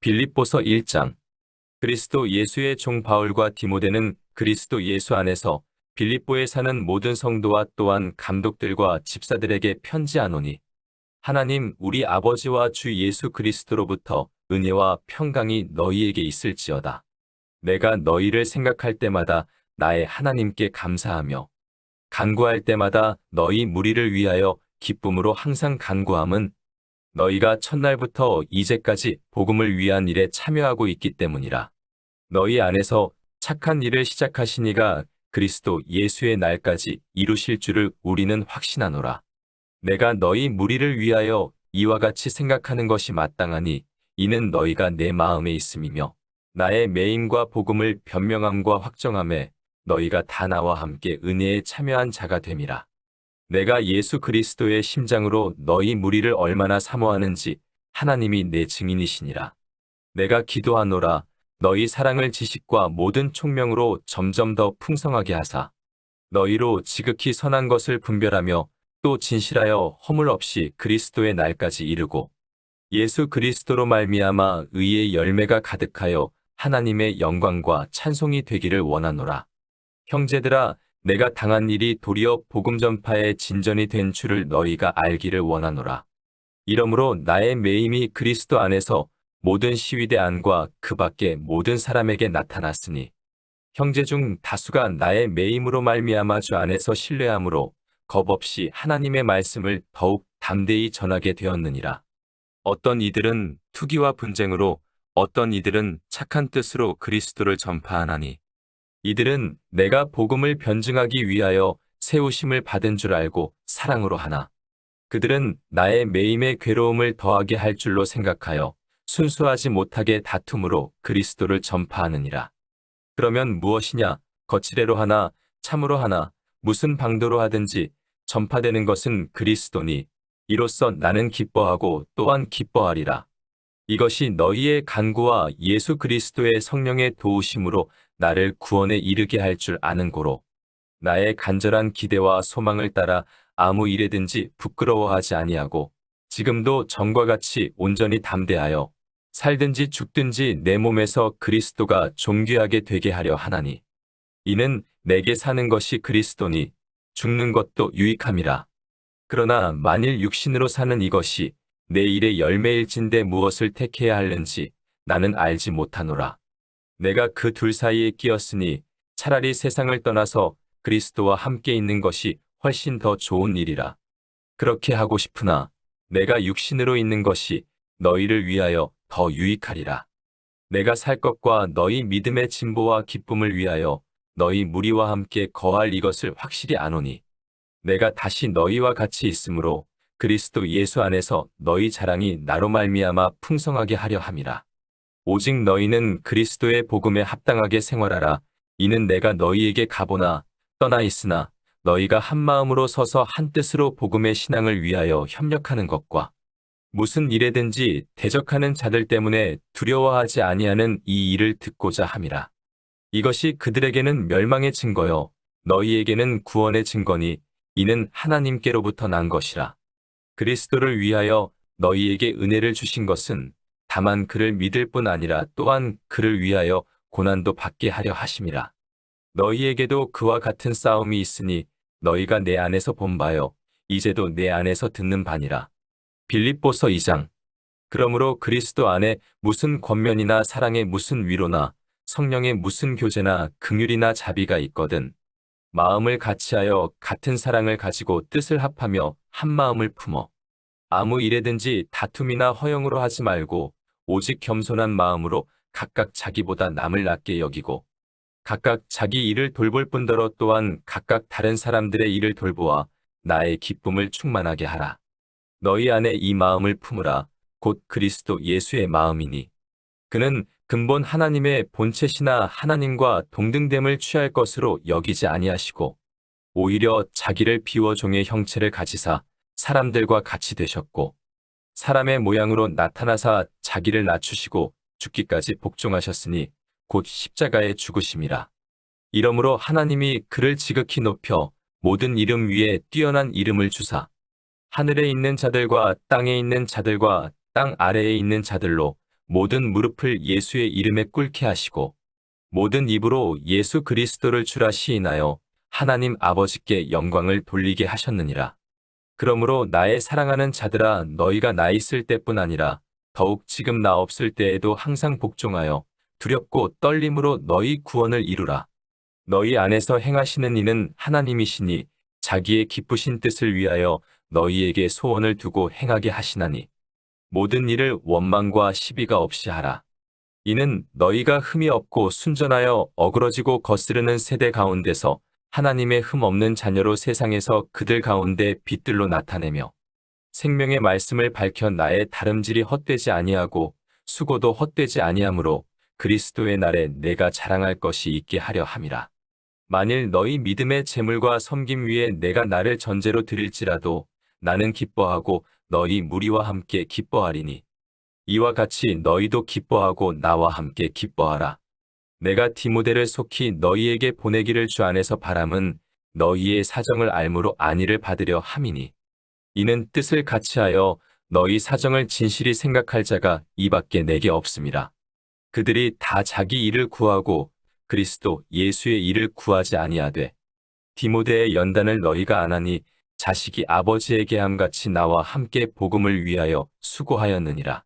빌립보서 1장. 그리스도 예수의 종 바울과 디모데는 그리스도 예수 안에서 빌립보에 사는 모든 성도와 또한 감독들과 집사들에게 편지하노니, 하나님 우리 아버지와 주 예수 그리스도로부터 은혜와 평강이 너희에게 있을지어다. 내가 너희를 생각할 때마다 나의 하나님께 감사하며 간구할 때마다 너희 무리를 위하여 기쁨으로 항상 간구함은 너희가 첫날부터 이제까지 복음을 위한 일에 참여하고 있기 때문이라. 너희 안에서 착한 일을 시작하신 이가 그리스도 예수의 날까지 이루실 줄을 우리는 확신하노라. 내가 너희 무리를 위하여 이와 같이 생각하는 것이 마땅하니 이는 너희가 내 마음에 있음이며 나의 매임과 복음을 변명함과 확정함에 너희가 다 나와 함께 은혜에 참여한 자가 됨이라. 내가 예수 그리스도의 심장으로 너희 무리를 얼마나 사모하는지 하나님이 내 증인이시니라. 내가 기도하노라. 너희 사랑을 지식과 모든 총명으로 점점 더 풍성하게 하사 너희로 지극히 선한 것을 분별하며 또 진실하여 허물 없이 그리스도의 날까지 이르고 예수 그리스도로 말미암아 의의 열매가 가득하여 하나님의 영광과 찬송이 되기를 원하노라. 형제들아, 내가 당한 일이 도리어 복음 전파의 진전이 된 줄을 너희가 알기를 원하노라. 이러므로 나의 매임이 그리스도 안에서 모든 시위대 안과 그 밖에 모든 사람에게 나타났으니 형제 중 다수가 나의 매임으로 말미암아 주 안에서 신뢰함으로 겁없이 하나님의 말씀을 더욱 담대히 전하게 되었느니라. 어떤 이들은 투기와 분쟁으로 어떤 이들은 착한 뜻으로 그리스도를 전파하나니 이들은 내가 복음을 변증하기 위하여 세우심을 받은 줄 알고 사랑으로 하나 그들은 나의 매임의 괴로움을 더하게 할 줄로 생각하여 순수하지 못하게 다툼으로 그리스도를 전파하느니라. 그러면 무엇이냐? 거칠애로 하나 참으로 하나 무슨 방도로 하든지 전파되는 것은 그리스도니 이로써 나는 기뻐하고 또한 기뻐하리라. 이것이 너희의 간구와 예수 그리스도의 성령의 도우심으로 나를 구원에 이르게 할 줄 아는 고로 나의 간절한 기대와 소망을 따라 아무 일에든지 부끄러워하지 아니하고 지금도 전과 같이 온전히 담대하여 살든지 죽든지 내 몸에서 그리스도가 존귀하게 되게 하려 하나니 이는 내게 사는 것이 그리스도니 죽는 것도 유익함이라. 그러나 만일 육신으로 사는 이것이 내 일의 열매일진데 무엇을 택해야 하는지 나는 알지 못하노라. 내가 그 둘 사이에 끼었으니 차라리 세상을 떠나서 그리스도와 함께 있는 것이 훨씬 더 좋은 일이라. 그렇게 하고 싶으나 내가 육신으로 있는 것이 너희를 위하여 더 유익하리라. 내가 살 것과 너희 믿음의 진보와 기쁨을 위하여 너희 무리와 함께 거할 이것을 확실히 아노니 내가 다시 너희와 같이 있으므로 그리스도 예수 안에서 너희 자랑이 나로 말미암아 풍성하게 하려 함이라. 오직 너희는 그리스도의 복음에 합당하게 생활하라. 이는 내가 너희에게 가보나 떠나 있으나 너희가 한 마음으로 서서 한 뜻으로 복음의 신앙을 위하여 협력하는 것과 무슨 일에든지 대적하는 자들 때문에 두려워하지 아니하는 이 일을 듣고자 함이라. 이것이 그들에게는 멸망의 증거요 너희에게는 구원의 증거니 이는 하나님께로부터 난 것이라. 그리스도를 위하여 너희에게 은혜를 주신 것은 다만 그를 믿을 뿐 아니라 또한 그를 위하여 고난도 받게 하려 하심이라. 너희에게도 그와 같은 싸움이 있으니 너희가 내 안에서 본 바요 이제도 내 안에서 듣는 바니라. 빌립보서 2장. 그러므로 그리스도 안에 무슨 권면이나 사랑의 무슨 위로나 성령의 무슨 교제나 긍휼이나 자비가 있거든 마음을 같이하여 같은 사랑을 가지고 뜻을 합하며 한 마음을 품어 아무 일에든지 다툼이나 허영으로 하지 말고 오직 겸손한 마음으로 각각 자기보다 남을 낮게 여기고 각각 자기 일을 돌볼 뿐더러 또한 각각 다른 사람들의 일을 돌보아 나의 기쁨을 충만하게 하라. 너희 안에 이 마음을 품으라. 곧 그리스도 예수의 마음이니 그는 근본 하나님의 본체시나 하나님과 동등됨을 취할 것으로 여기지 아니하시고 오히려 자기를 비워 종의 형체를 가지사 사람들과 같이 되셨고 사람의 모양으로 나타나사 자기를 낮추시고 죽기까지 복종하셨으니 곧 십자가에 죽으심이라. 이러므로 하나님이 그를 지극히 높여 모든 이름 위에 뛰어난 이름을 주사 하늘에 있는 자들과 땅에 있는 자들과 땅 아래에 있는 자들로 모든 무릎을 예수의 이름에 꿇게 하시고 모든 입으로 예수 그리스도를 주라 시인하여 하나님 아버지께 영광을 돌리게 하셨느니라. 그러므로 나의 사랑하는 자들아, 너희가 나 있을 때뿐 아니라 더욱 지금 나 없을 때에도 항상 복종하여 두렵고 떨림으로 너희 구원을 이루라. 너희 안에서 행하시는 이는 하나님이시니 자기의 기쁘신 뜻을 위하여 너희에게 소원을 두고 행하게 하시나니 모든 일을 원망과 시비가 없이 하라. 이는 너희가 흠이 없고 순전하여 어그러지고 거스르는 세대 가운데서 하나님의 흠 없는 자녀로 세상에서 그들 가운데 빛들로 나타내며 생명의 말씀을 밝혀 나의 다름질이 헛되지 아니하고 수고도 헛되지 아니하므로 그리스도의 날에 내가 자랑할 것이 있게 하려 함이라. 만일 너희 믿음의 재물과 섬김 위에 내가 나를 전제로 드릴지라도 나는 기뻐하고 너희 무리와 함께 기뻐하리니 이와 같이 너희도 기뻐하고 나와 함께 기뻐하라. 내가 디모데를 속히 너희에게 보내기를 주 안에서 바람은 너희의 사정을 알므로 안위를 받으려 함이니 이는 뜻을 같이하여 너희 사정을 진실히 생각할 자가 이밖에 내게 없음이라. 그들이 다 자기 일을 구하고 그리스도 예수의 일을 구하지 아니하되 디모데의 연단을 너희가 안 하니 자식이 아버지에게 함같이 나와 함께 복음을 위하여 수고하였느니라.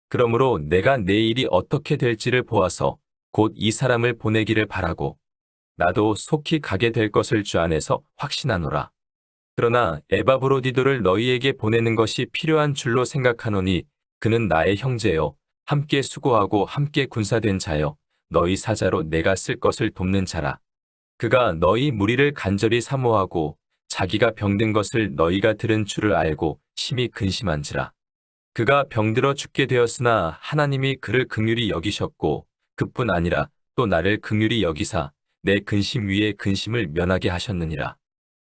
그러므로 내가 내 일이 어떻게 될지를 보아서 곧 이 사람을 보내기를 바라고 나도 속히 가게 될 것을 주 안에서 확신하노라. 그러나 에바브로디도를 너희에게 보내는 것이 필요한 줄로 생각하노니 그는 나의 형제요 함께 수고하고 함께 군사된 자요 너희 사자로 내가 쓸 것을 돕는 자라. 그가 너희 무리를 간절히 사모하고 자기가 병든 것을 너희가 들은 줄을 알고 심히 근심한지라. 그가 병들어 죽게 되었으나 하나님이 그를 긍휼히 여기셨고 그뿐 아니라 또 나를 긍휼히 여기사 내 근심 위에 근심을 면하게 하셨느니라.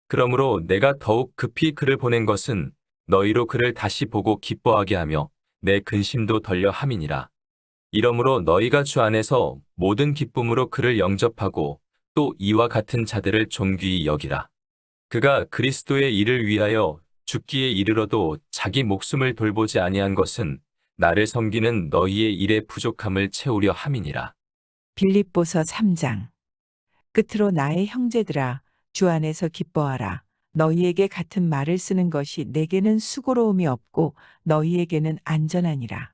그러므로 내가 더욱 급히 그를 보낸 것은 너희로 그를 다시 보고 기뻐하게 하며 내 근심도 덜려 함이니라. 이러므로 너희가 주 안에서 모든 기쁨으로 그를 영접하고 또 이와 같은 자들을 존귀히 여기라. 그가 그리스도의 일을 위하여 죽기에 이르러도 자기 목숨을 돌보지 아니한 것은 나를 섬기는 너희의 일의 부족함을 채우려 함이니라. 빌립보서 3장. 끝으로 나의 형제들아, 주 안에서 기뻐하라. 너희에게 같은 말을 쓰는 것이 내게는 수고로움이 없고 너희에게는 안전하니라.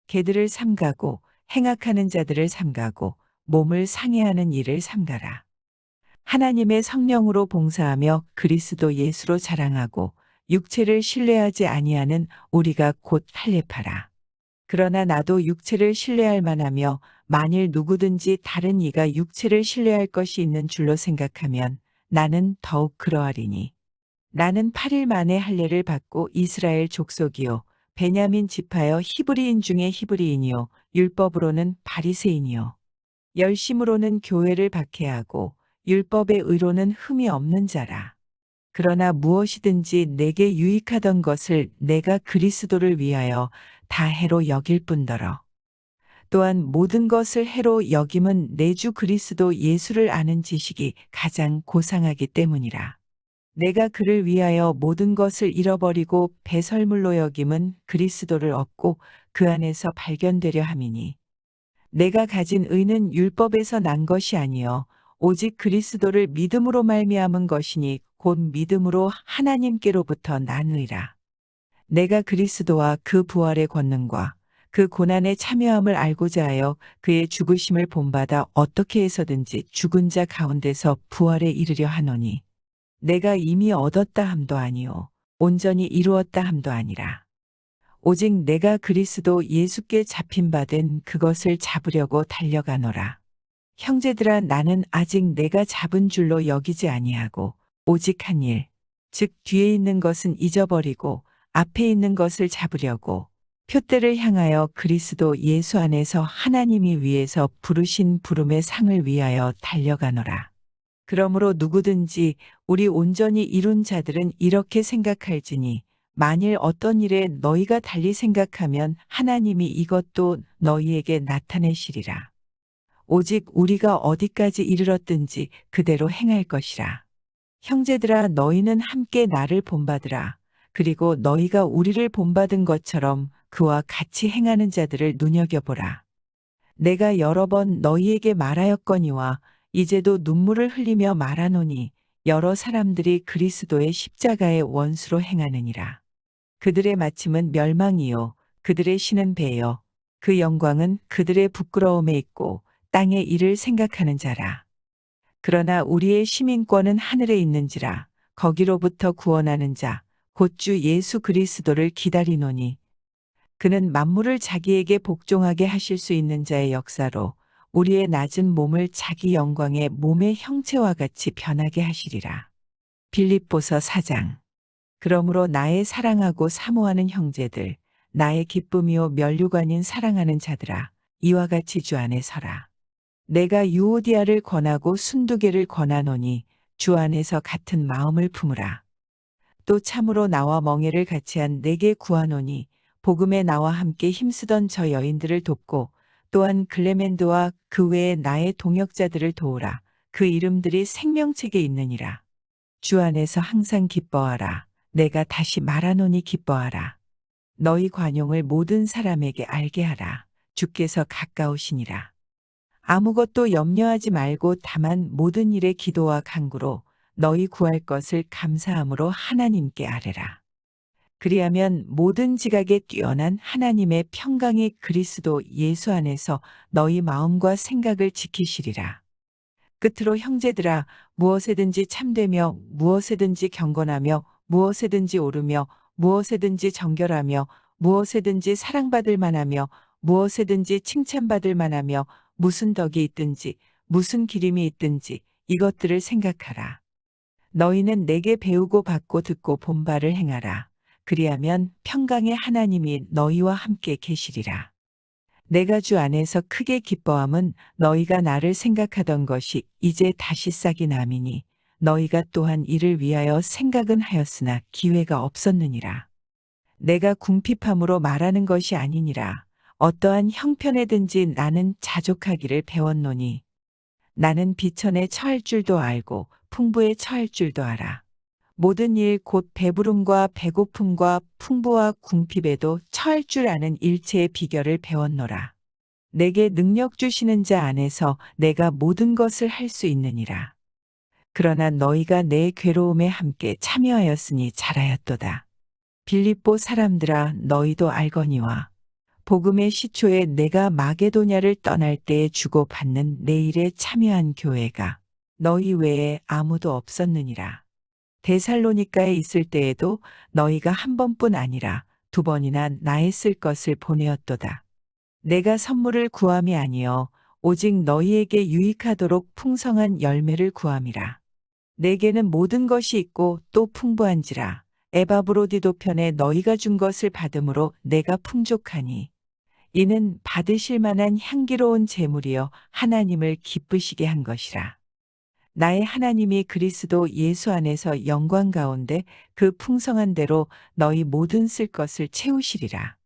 개들을 삼가고 행악하는 자들을 삼가고 몸을 상해하는 일을 삼가라. 하나님의 성령으로 봉사하며 그리스도 예수로 자랑하고 육체를 신뢰하지 아니하는 우리가 곧 할례파라. 그러나 나도 육체를 신뢰할 만하며 만일 누구든지 다른 이가 육체를 신뢰할 것이 있는 줄로 생각하면 나는 더욱 그러하리니. 나는 8일 만에 할례를 받고 이스라엘 족속이요 베냐민 지파여 히브리인 중에 히브리인이요 율법으로는 바리새인이요 열심으로는 교회를 박해하고 율법의 의로는 흠이 없는 자라. 그러나 무엇이든지 내게 유익하던 것을 내가 그리스도를 위하여 다 해로 여길 뿐더러 또한 모든 것을 해로 여김은 내 주 그리스도 예수를 아는 지식이 가장 고상하기 때문이라. 내가 그를 위하여 모든 것을 잃어버리고 배설물로 여김은 그리스도를 얻고 그 안에서 발견되려 함이니 내가 가진 의는 율법에서 난 것이 아니요 오직 그리스도를 믿음으로 말미암은 것이니 곧 믿음으로 하나님께로부터 난 의라. 내가 그리스도와 그 부활의 권능과 그 고난의 참여함을 알고자 하여 그의 죽으심을 본받아 어떻게 해서든지 죽은 자 가운데서 부활에 이르려 하노니 내가 이미 얻었다 함도 아니요 온전히 이루었다 함도 아니라 오직 내가 그리스도 예수께 잡힌 바 된 그것을 잡으려고 달려가노라. 형제들아, 나는 아직 내가 잡은 줄로 여기지 아니하고 오직 한 일, 즉 뒤에 있는 것은 잊어버리고 앞에 있는 것을 잡으려고 표대를 향하여 그리스도 예수 안에서 하나님이 위에서 부르신 부름의 상을 위하여 달려가노라. 그러므로 누구든지 우리 온전히 이룬 자들은 이렇게 생각할지니 만일 어떤 일에 너희가 달리 생각하면 하나님이 이것도 너희에게 나타내시리라. 오직 우리가 어디까지 이르렀든지 그대로 행할 것이라. 형제들아, 너희는 함께 나를 본받으라. 그리고 너희가 우리를 본받은 것처럼 그와 같이 행하는 자들을 눈여겨보라. 내가 여러 번 너희에게 말하였거니와 이제도 눈물을 흘리며 말하노니 여러 사람들이 그리스도의 십자가의 원수로 행하느니라. 그들의 마침은 멸망이요 그들의 신은 배요 그 영광은 그들의 부끄러움에 있고 땅의 일을 생각하는 자라. 그러나 우리의 시민권은 하늘에 있는지라 거기로부터 구원하는 자 곧 주 예수 그리스도를 기다리노니 그는 만물을 자기에게 복종하게 하실 수 있는 자의 역사로 우리의 낮은 몸을 자기 영광의 몸의 형체와 같이 변하게 하시리라. 빌립보서 4장. 그러므로 나의 사랑하고 사모하는 형제들, 나의 기쁨이요 면류관인 사랑하는 자들아, 이와 같이 주 안에 서라. 내가 유오디아를 권하고 순두개를 권하노니 주 안에서 같은 마음을 품으라. 또 참으로 나와 멍에를 같이 한 내게 구하노니 복음에 나와 함께 힘쓰던 저 여인들을 돕고 또한 글레멘드와 그 외에 나의 동역자들을 도우라. 그 이름들이 생명책에 있느니라. 주 안에서 항상 기뻐하라. 내가 다시 말하노니 기뻐하라. 너희 관용을 모든 사람에게 알게 하라. 주께서 가까우시니라. 아무것도 염려하지 말고 다만 모든 일에 기도와 간구로 너희 구할 것을 감사함으로 하나님께 아뢰라. 그리하면 모든 지각에 뛰어난 하나님의 평강이 그리스도 예수 안에서 너희 마음과 생각을 지키시리라. 끝으로 형제들아 무엇에든지 참되며 무엇에든지 경건하며 무엇에든지 오르며 무엇에든지 정결하며 무엇에든지 사랑받을 만하며 무엇에든지 칭찬받을 만하며 무슨 덕이 있든지 무슨 기림이 있든지 이것들을 생각하라. 너희는 내게 배우고 받고 듣고 본 바를 행하라. 그리하면 평강의 하나님이 너희와 함께 계시리라. 내가 주 안에서 크게 기뻐함은 너희가 나를 생각하던 것이 이제 다시 싹이 남이니 너희가 또한 이를 위하여 생각은 하였으나 기회가 없었느니라. 내가 궁핍함으로 말하는 것이 아니니라. 어떠한 형편에든지 나는 자족하기를 배웠노니 나는 비천에 처할 줄도 알고 풍부에 처할 줄도 알아. 모든 일 곧 배부름과 배고픔과 풍부와 궁핍에도 처할 줄 아는 일체의 비결을 배웠노라. 내게 능력 주시는 자 안에서 내가 모든 것을 할 수 있느니라. 그러나 너희가 내 괴로움에 함께 참여하였으니 잘하였도다. 빌립보 사람들아 너희도 알거니와 복음의 시초에 내가 마게도냐를 떠날 때에 주고받는 내 일에 참여한 교회가 너희 외에 아무도 없었느니라. 데살로니가에 있을 때에도 너희가 한 번뿐 아니라 두 번이나 나의 쓸 것을 보내었도다. 내가 선물을 구함이 아니요 오직 너희에게 유익하도록 풍성한 열매를 구함이라. 내게는 모든 것이 있고 또 풍부한지라. 에바브로디도 편에 너희가 준 것을 받음으로 내가 풍족하니 이는 받으실 만한 향기로운 제물이여 하나님을 기쁘시게 한 것이라. 나의 하나님이 그리스도 예수 안에서 영광 가운데 그 풍성한 대로 너희 모든 쓸 것을 채우시리라.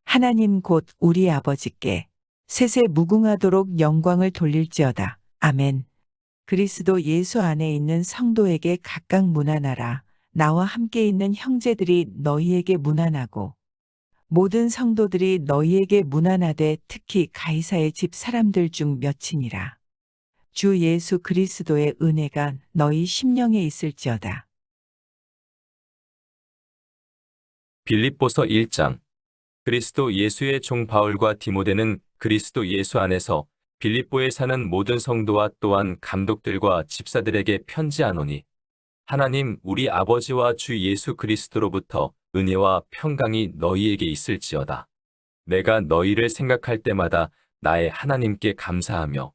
하나님 곧 우리 아버지께 세세 무궁하도록 영광을 돌릴지어다. 아멘. 그리스도 예수 안에 있는 성도에게 각각 문안하라. 나와 함께 있는 형제들이 너희에게 문안하고 모든 성도들이 너희에게 문안하되 특히 가이사의 집 사람들 중 몇이니라. 주 예수 그리스도의 은혜가 너희 심령에 있을지어다. 빌립보서 1장. 그리스도 예수의 종 바울과 디모데는 그리스도 예수 안에서 빌립보에 사는 모든 성도와 또한 감독들과 집사들에게 편지하노니 하나님 우리 아버지와 주 예수 그리스도로부터 은혜와 평강이 너희에게 있을지어다. 내가 너희를 생각할 때마다 나의 하나님께 감사하며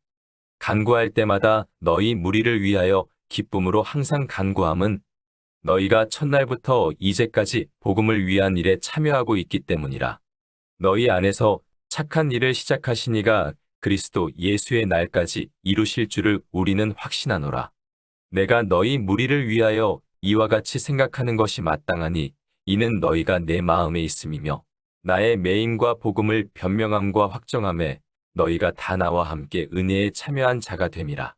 간구할 때마다 너희 무리를 위하여 기쁨으로 항상 간구함은 너희가 첫날부터 이제까지 복음을 위한 일에 참여하고 있기 때문이라. 너희 안에서 착한 일을 시작하신 이가 그리스도 예수의 날까지 이루실 줄을 우리는 확신하노라. 내가 너희 무리를 위하여 이와 같이 생각하는 것이 마땅하니 이는 너희가 내 마음에 있음이며 나의 매임과 복음을 변명함과 확정함에 너희가 다 나와 함께 은혜에 참여한 자가 됨이라.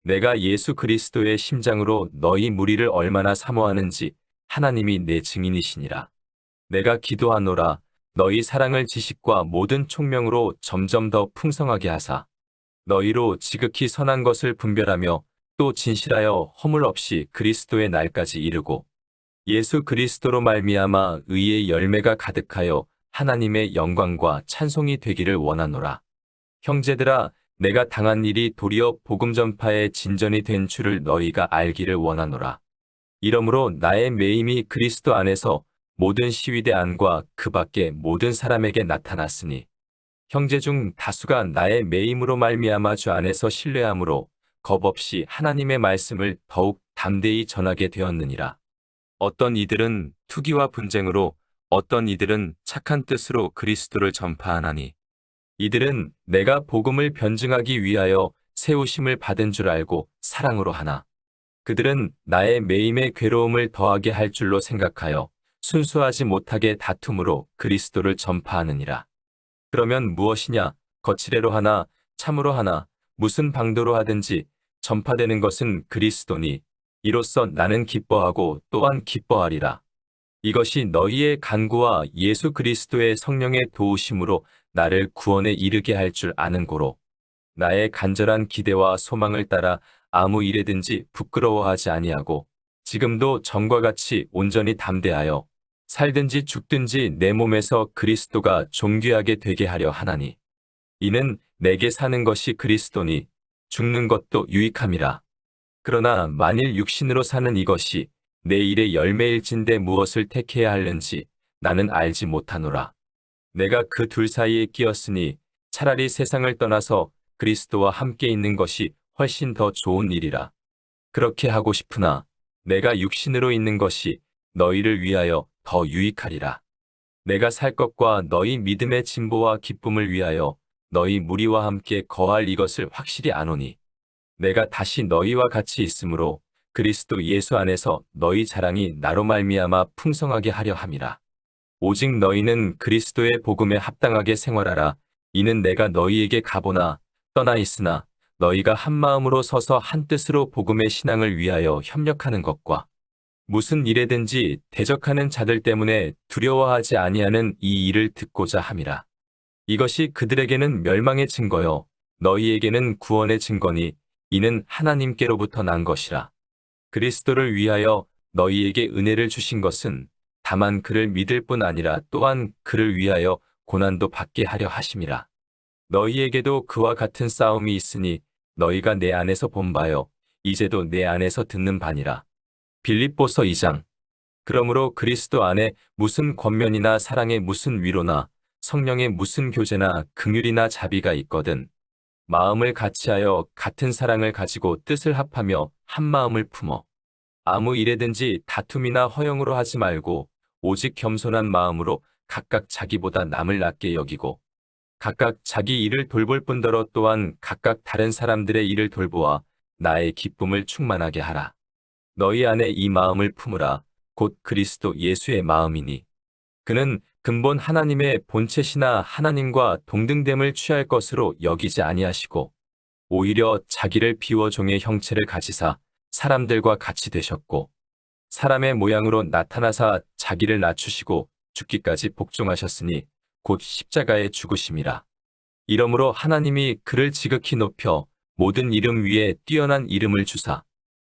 내가 예수 그리스도의 심장으로 너희 무리를 얼마나 사모하는지 하나님이 내 증인이시니라. 내가 기도하노라. 너희 사랑을 지식과 모든 총명으로 점점 더 풍성하게 하사 너희로 지극히 선한 것을 분별하며 또 진실하여 허물 없이 그리스도의 날까지 이르고 예수 그리스도로 말미암아 의의 열매가 가득하여 하나님의 영광과 찬송이 되기를 원하노라. 형제들아, 내가 당한 일이 도리어 복음 전파의 진전이 된 줄을 너희가 알기를 원하노라. 이러므로 나의 매임이 그리스도 안에서 모든 시위대 안과 그 밖의 모든 사람에게 나타났으니 형제 중 다수가 나의 매임으로 말미암아 주 안에서 신뢰함으로 겁없이 하나님의 말씀을 더욱 담대히 전하게 되었느니라. 어떤 이들은 투기와 분쟁으로 어떤 이들은 착한 뜻으로 그리스도를 전파하나니 이들은 내가 복음을 변증하기 위하여 세우심을 받은 줄 알고 사랑으로 하나 그들은 나의 매임의 괴로움을 더하게 할 줄로 생각하여 순수하지 못하게 다툼으로 그리스도를 전파하느니라. 그러면 무엇이냐? 거칠애로 하나 참으로 하나 무슨 방도로 하든지 전파되는 것은 그리스도니 이로써 나는 기뻐하고 또한 기뻐하리라. 이것이 너희의 간구와 예수 그리스도의 성령의 도우심으로 나를 구원에 이르게 할 줄 아는 고로 나의 간절한 기대와 소망을 따라 아무 일에든지 부끄러워하지 아니하고 지금도 전과 같이 온전히 담대하여 살든지 죽든지 내 몸에서 그리스도가 존귀하게 되게 하려 하나니 이는 내게 사는 것이 그리스도니 죽는 것도 유익함이라. 그러나 만일 육신으로 사는 이것이 내 일의 열매일진데 무엇을 택해야 하는지 나는 알지 못하노라. 내가 그 둘 사이에 끼었으니 차라리 세상을 떠나서 그리스도와 함께 있는 것이 훨씬 더 좋은 일이라. 그렇게 하고 싶으나 내가 육신으로 있는 것이 너희를 위하여 더 유익하리라. 내가 살 것과 너희 믿음의 진보와 기쁨을 위하여 너희 무리와 함께 거할 이것을 확실히 아노니 내가 다시 너희와 같이 있으므로 그리스도 예수 안에서 너희 자랑이 나로 말미암아 풍성하게 하려 함이라. 오직 너희는 그리스도의 복음에 합당하게 생활하라. 이는 내가 너희에게 가보나 떠나 있으나 너희가 한 마음으로 서서 한 뜻으로 복음의 신앙을 위하여 협력하는 것과 무슨 일에든지 대적하는 자들 때문에 두려워하지 아니하는 이 일을 듣고자 함이라. 이것이 그들에게는 멸망의 증거요 너희에게는 구원의 증거니 이는 하나님께로부터 난 것이라. 그리스도를 위하여 너희에게 은혜를 주신 것은 다만 그를 믿을 뿐 아니라 또한 그를 위하여 고난도 받게 하려 하심이라. 너희에게도 그와 같은 싸움이 있으니 너희가 내 안에서 본 바요 이제도 내 안에서 듣는 바니라. 빌립보서 2장. 그러므로 그리스도 안에 무슨 권면이나 사랑의 무슨 위로나 성령의 무슨 교제나 긍휼이나 자비가 있거든 마음을 같이하여 같은 사랑을 가지고 뜻을 합하며 한 마음을 품어 아무 일에든지 다툼이나 허영으로 하지 말고 오직 겸손한 마음으로 각각 자기보다 남을 낮게 여기고 각각 자기 일을 돌볼 뿐더러 또한 각각 다른 사람들의 일을 돌보아 나의 기쁨을 충만하게 하라. 너희 안에 이 마음을 품으라. 곧 그리스도 예수의 마음이니 그는 근본 하나님의 본체시나 하나님과 동등됨을 취할 것으로 여기지 아니하시고 오히려 자기를 비워 종의 형체를 가지사 사람들과 같이 되셨고 사람의 모양으로 나타나사 자기를 낮추시고 죽기까지 복종하셨으니 곧 십자가에 죽으심이라. 이러므로 하나님이 그를 지극히 높여 모든 이름 위에 뛰어난 이름을 주사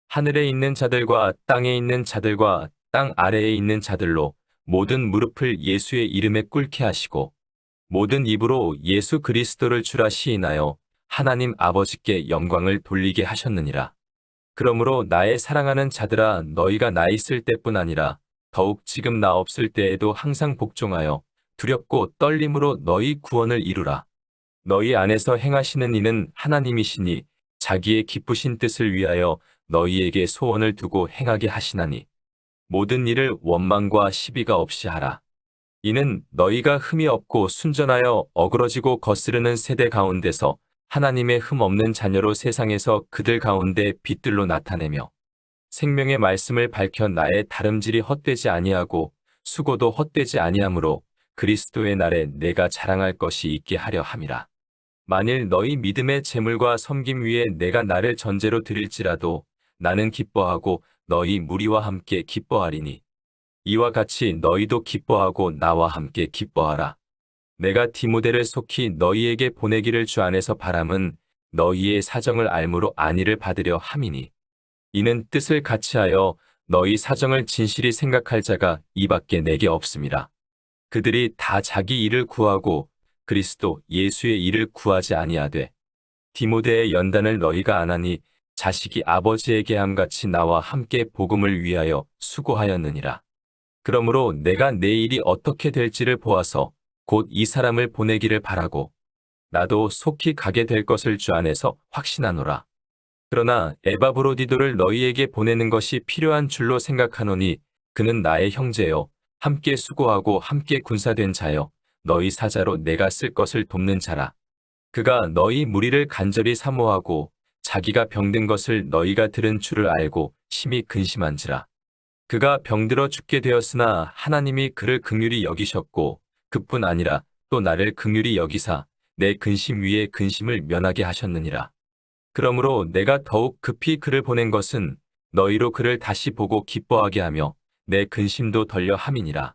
하늘에 있는 자들과 땅에 있는 자들과 땅 아래에 있는 자들로 모든 무릎을 예수의 이름에 꿇게 하시고 모든 입으로 예수 그리스도를 주라 시인하여 하나님 아버지께 영광을 돌리게 하셨느니라. 그러므로 나의 사랑하는 자들아 너희가 나 있을 때뿐 아니라 더욱 지금 나 없을 때에도 항상 복종하여 두렵고 떨림으로 너희 구원을 이루라. 너희 안에서 행하시는 이는 하나님이시니 자기의 기쁘신 뜻을 위하여 너희에게 소원을 두고 행하게 하시나니 모든 일을 원망과 시비가 없이 하라. 이는 너희가 흠이 없고 순전하여 어그러지고 거스르는 세대 가운데서 하나님의 흠 없는 자녀로 세상에서 그들 가운데 빛들로 나타내며 생명의 말씀을 밝혀 나의 다름질이 헛되지 아니하고 수고도 헛되지 아니하므로 그리스도의 날에 내가 자랑할 것이 있게 하려 함이라. 만일 너희 믿음의 재물과 섬김 위에 내가 나를 전제로 드릴지라도 나는 기뻐하고 너희 무리와 함께 기뻐하리니 이와 같이 너희도 기뻐하고 나와 함께 기뻐하라. 내가 디모데를 속히 너희에게 보내기를 주 안에서 바람은 너희의 사정을 알므로 안위를 받으려 함이니 이는 뜻을 같이하여 너희 사정을 진실히 생각할 자가 이밖에 내게 없음이라. 그들이 다 자기 일을 구하고 그리스도 예수의 일을 구하지 아니하되 디모데의 연단을 너희가 안하니 자식이 아버지에게 함같이 나와 함께 복음을 위하여 수고하였느니라. 그러므로 내가 내 일이 어떻게 될지를 보아서 곧 이 사람을 보내기를 바라고 나도 속히 가게 될 것을 주 안에서 확신하노라. 그러나 에바브로디도를 너희에게 보내는 것이 필요한 줄로 생각하노니 그는 나의 형제요 함께 수고하고 함께 군사된 자요 너희 사자로 내가 쓸 것을 돕는 자라. 그가 너희 무리를 간절히 사모하고 자기가 병든 것을 너희가 들은 줄을 알고 심히 근심한지라. 그가 병들어 죽게 되었으나 하나님이 그를 긍휼히 여기셨고 그뿐 아니라 또 나를 긍휼히 여기사 내 근심 위에 근심을 면하게 하셨느니라. 그러므로 내가 더욱 급히 그를 보낸 것은 너희로 그를 다시 보고 기뻐하게 하며 내 근심도 덜려 함이니라.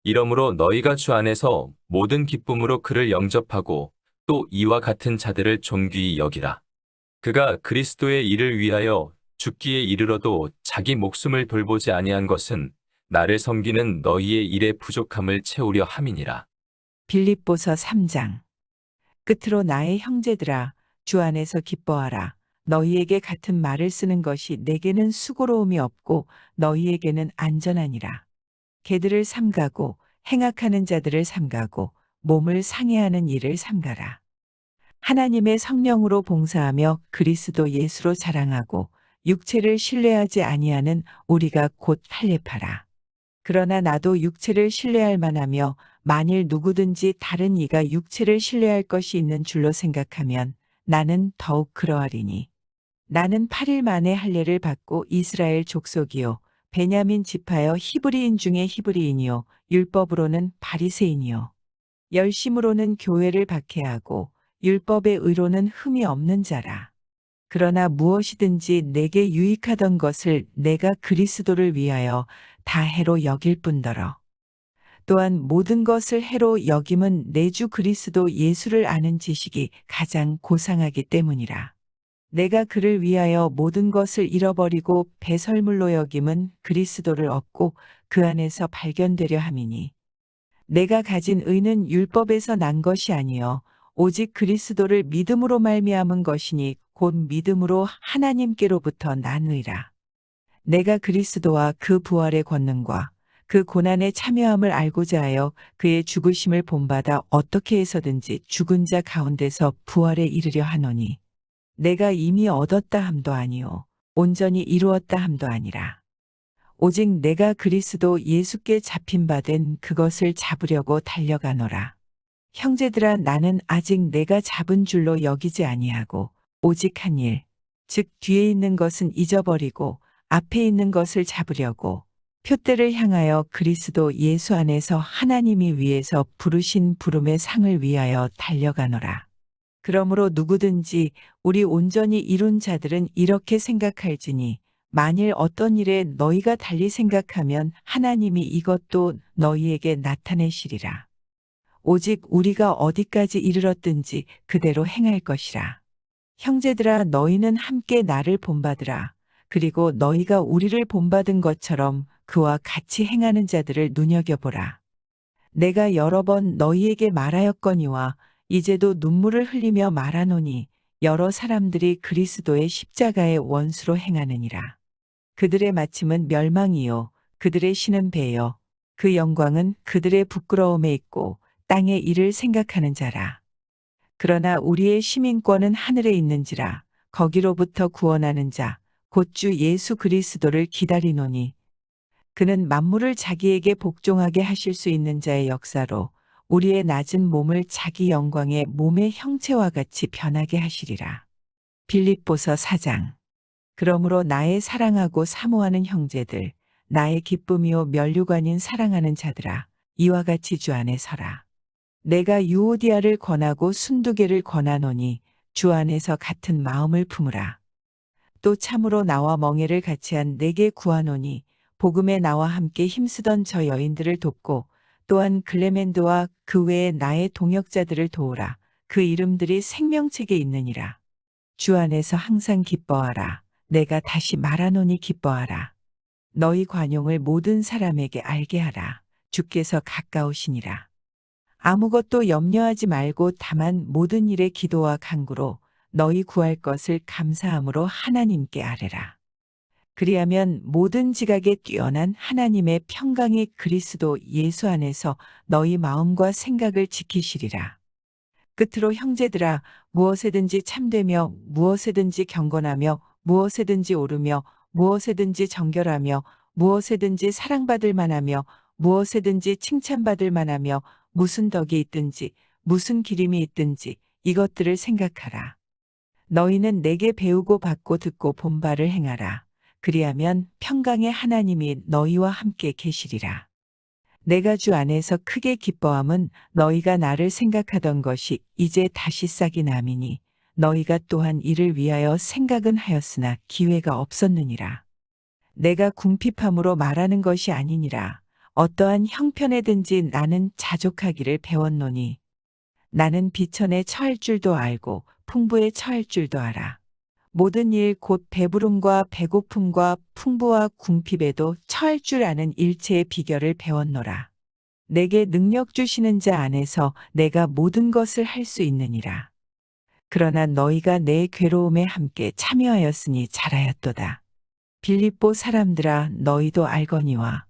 이러므로 너희가 주 안에서 모든 기쁨으로 그를 영접하고 또 이와 같은 자들을 존귀히 여기라. 그가 그리스도의 일을 위하여 죽기에 이르러도 자기 목숨을 돌보지 아니한 것은 나를 섬기는 너희의 일의 부족함을 채우려 함이니라. 빌립보서 3장. 끝으로 나의 형제들아 주 안에서 기뻐하라. 너희에게 같은 말을 쓰는 것이 내게는 수고로움이 없고 너희에게는 안전하니라. 개들을 삼가고 행악하는 자들을 삼가고 몸을 상해하는 일을 삼가라. 하나님의 성령으로 봉사하며 그리스도 예수로 자랑하고 육체를 신뢰하지 아니하는 우리가 곧 할례파라. 그러나 나도 육체를 신뢰할 만하며 만일 누구든지 다른 이가 육체를 신뢰할 것이 있는 줄로 생각하면 나는 더욱 그러하리니. 나는 8일 만에 할례를 받고 이스라엘 족속이요 베냐민 지파여 히브리인 중에 히브리인이요 율법으로는 바리새인이요 열심으로는 교회를 박해하고 율법의 의로는 흠이 없는 자라. 그러나 무엇이든지 내게 유익하던 것을 내가 그리스도를 위하여 다 해로 여길 뿐더러 또한 모든 것을 해로 여김은 내 주 그리스도 예수를 아는 지식이 가장 고상하기 때문이라. 내가 그를 위하여 모든 것을 잃어버리고 배설물로 여김은 그리스도를 얻고 그 안에서 발견되려 함이니 내가 가진 의는 율법에서 난 것이 아니요 오직 그리스도를 믿음으로 말미암은 것이니 곧 믿음으로 하나님께로부터 난 의라. 내가 그리스도와 그 부활의 권능과 그 고난의 참여함을 알고자 하여 그의 죽으심을 본받아 어떻게 해서든지 죽은 자 가운데서 부활에 이르려 하노니 내가 이미 얻었다 함도 아니요 온전히 이루었다 함도 아니라 오직 내가 그리스도 예수께 잡힌 바 된 그것을 잡으려고 달려가노라. 형제들아 나는 아직 내가 잡은 줄로 여기지 아니하고 오직 한 일, 즉 뒤에 있는 것은 잊어버리고 앞에 있는 것을 잡으려고 표대를 향하여 그리스도 예수 안에서 하나님이 위에서 부르신 부름의 상을 위하여 달려가노라. 그러므로 누구든지 우리 온전히 이룬 자들은 이렇게 생각할지니 만일 어떤 일에 너희가 달리 생각하면 하나님이 이것도 너희에게 나타내시리라. 오직 우리가 어디까지 이르렀든지 그대로 행할 것이라. 형제들아 너희는 함께 나를 본받으라. 그리고 너희가 우리를 본받은 것처럼 그와 같이 행하는 자들을 눈여겨보라. 내가 여러 번 너희에게 말하였거니와 이제도 눈물을 흘리며 말하노니 여러 사람들이 그리스도의 십자가의 원수로 행하느니라. 그들의 마침은 멸망이요 그들의 신은 배요 그 영광은 그들의 부끄러움에 있고 땅의 일을 생각하는 자라. 그러나 우리의 시민권은 하늘에 있는지라 거기로부터 구원하는 자 곧 주 예수 그리스도를 기다리노니 그는 만물을 자기에게 복종하게 하실 수 있는 자의 역사로 우리의 낮은 몸을 자기 영광의 몸의 형체와 같이 변하게 하시리라. 빌립보서 4장. 그러므로 나의 사랑하고 사모하는 형제들, 나의 기쁨이요 면류관인 사랑하는 자들아, 이와 같이 주 안에 서라. 내가 유오디아를 권하고 순두개를 권하노니 주 안에서 같은 마음을 품으라. 또 참으로 나와 멍에를 같이 한 내게 구하노니 복음에 나와 함께 힘쓰던 저 여인들을 돕고 또한 글레멘드와 그 외에 나의 동역자들을 도우라. 그 이름들이 생명책에 있느니라. 주 안에서 항상 기뻐하라. 내가 다시 말하노니 기뻐하라. 너희 관용을 모든 사람에게 알게 하라. 주께서 가까우시니라. 아무것도 염려하지 말고 다만 모든 일에 기도와 간구로 너희 구할 것을 감사함으로 하나님께 아뢰라. 그리하면 모든 지각에 뛰어난 하나님의 평강이 그리스도 예수 안에서 너희 마음과 생각을 지키시리라. 끝으로 형제들아, 무엇에든지 참되며 무엇에든지 경건하며 무엇에든지 오르며 무엇에든지 정결하며 무엇에든지 사랑받을 만하며 무엇에든지 칭찬받을 만하며 무슨 덕이 있든지 무슨 기림이 있든지 이것들을 생각하라. 너희는 내게 배우고 받고 듣고 본 바를 행하라. 그리하면 평강의 하나님이 너희와 함께 계시리라. 내가 주 안에서 크게 기뻐함은 너희가 나를 생각하던 것이 이제 다시 싹이 남이니 너희가 또한 이를 위하여 생각은 하였으나 기회가 없었느니라. 내가 궁핍함으로 말하는 것이 아니니라. 어떠한 형편에든지 나는 자족하기를 배웠노니 나는 비천에 처할 줄도 알고 풍부에 처할 줄도 알아. 모든 일 곧 배부름과 배고픔과 풍부와 궁핍에도 처할 줄 아는 일체의 비결을 배웠노라. 내게 능력 주시는 자 안에서 내가 모든 것을 할 수 있느니라. 그러나 너희가 내 괴로움에 함께 참여하였으니 잘하였도다. 빌립보 사람들아, 너희도 알거니와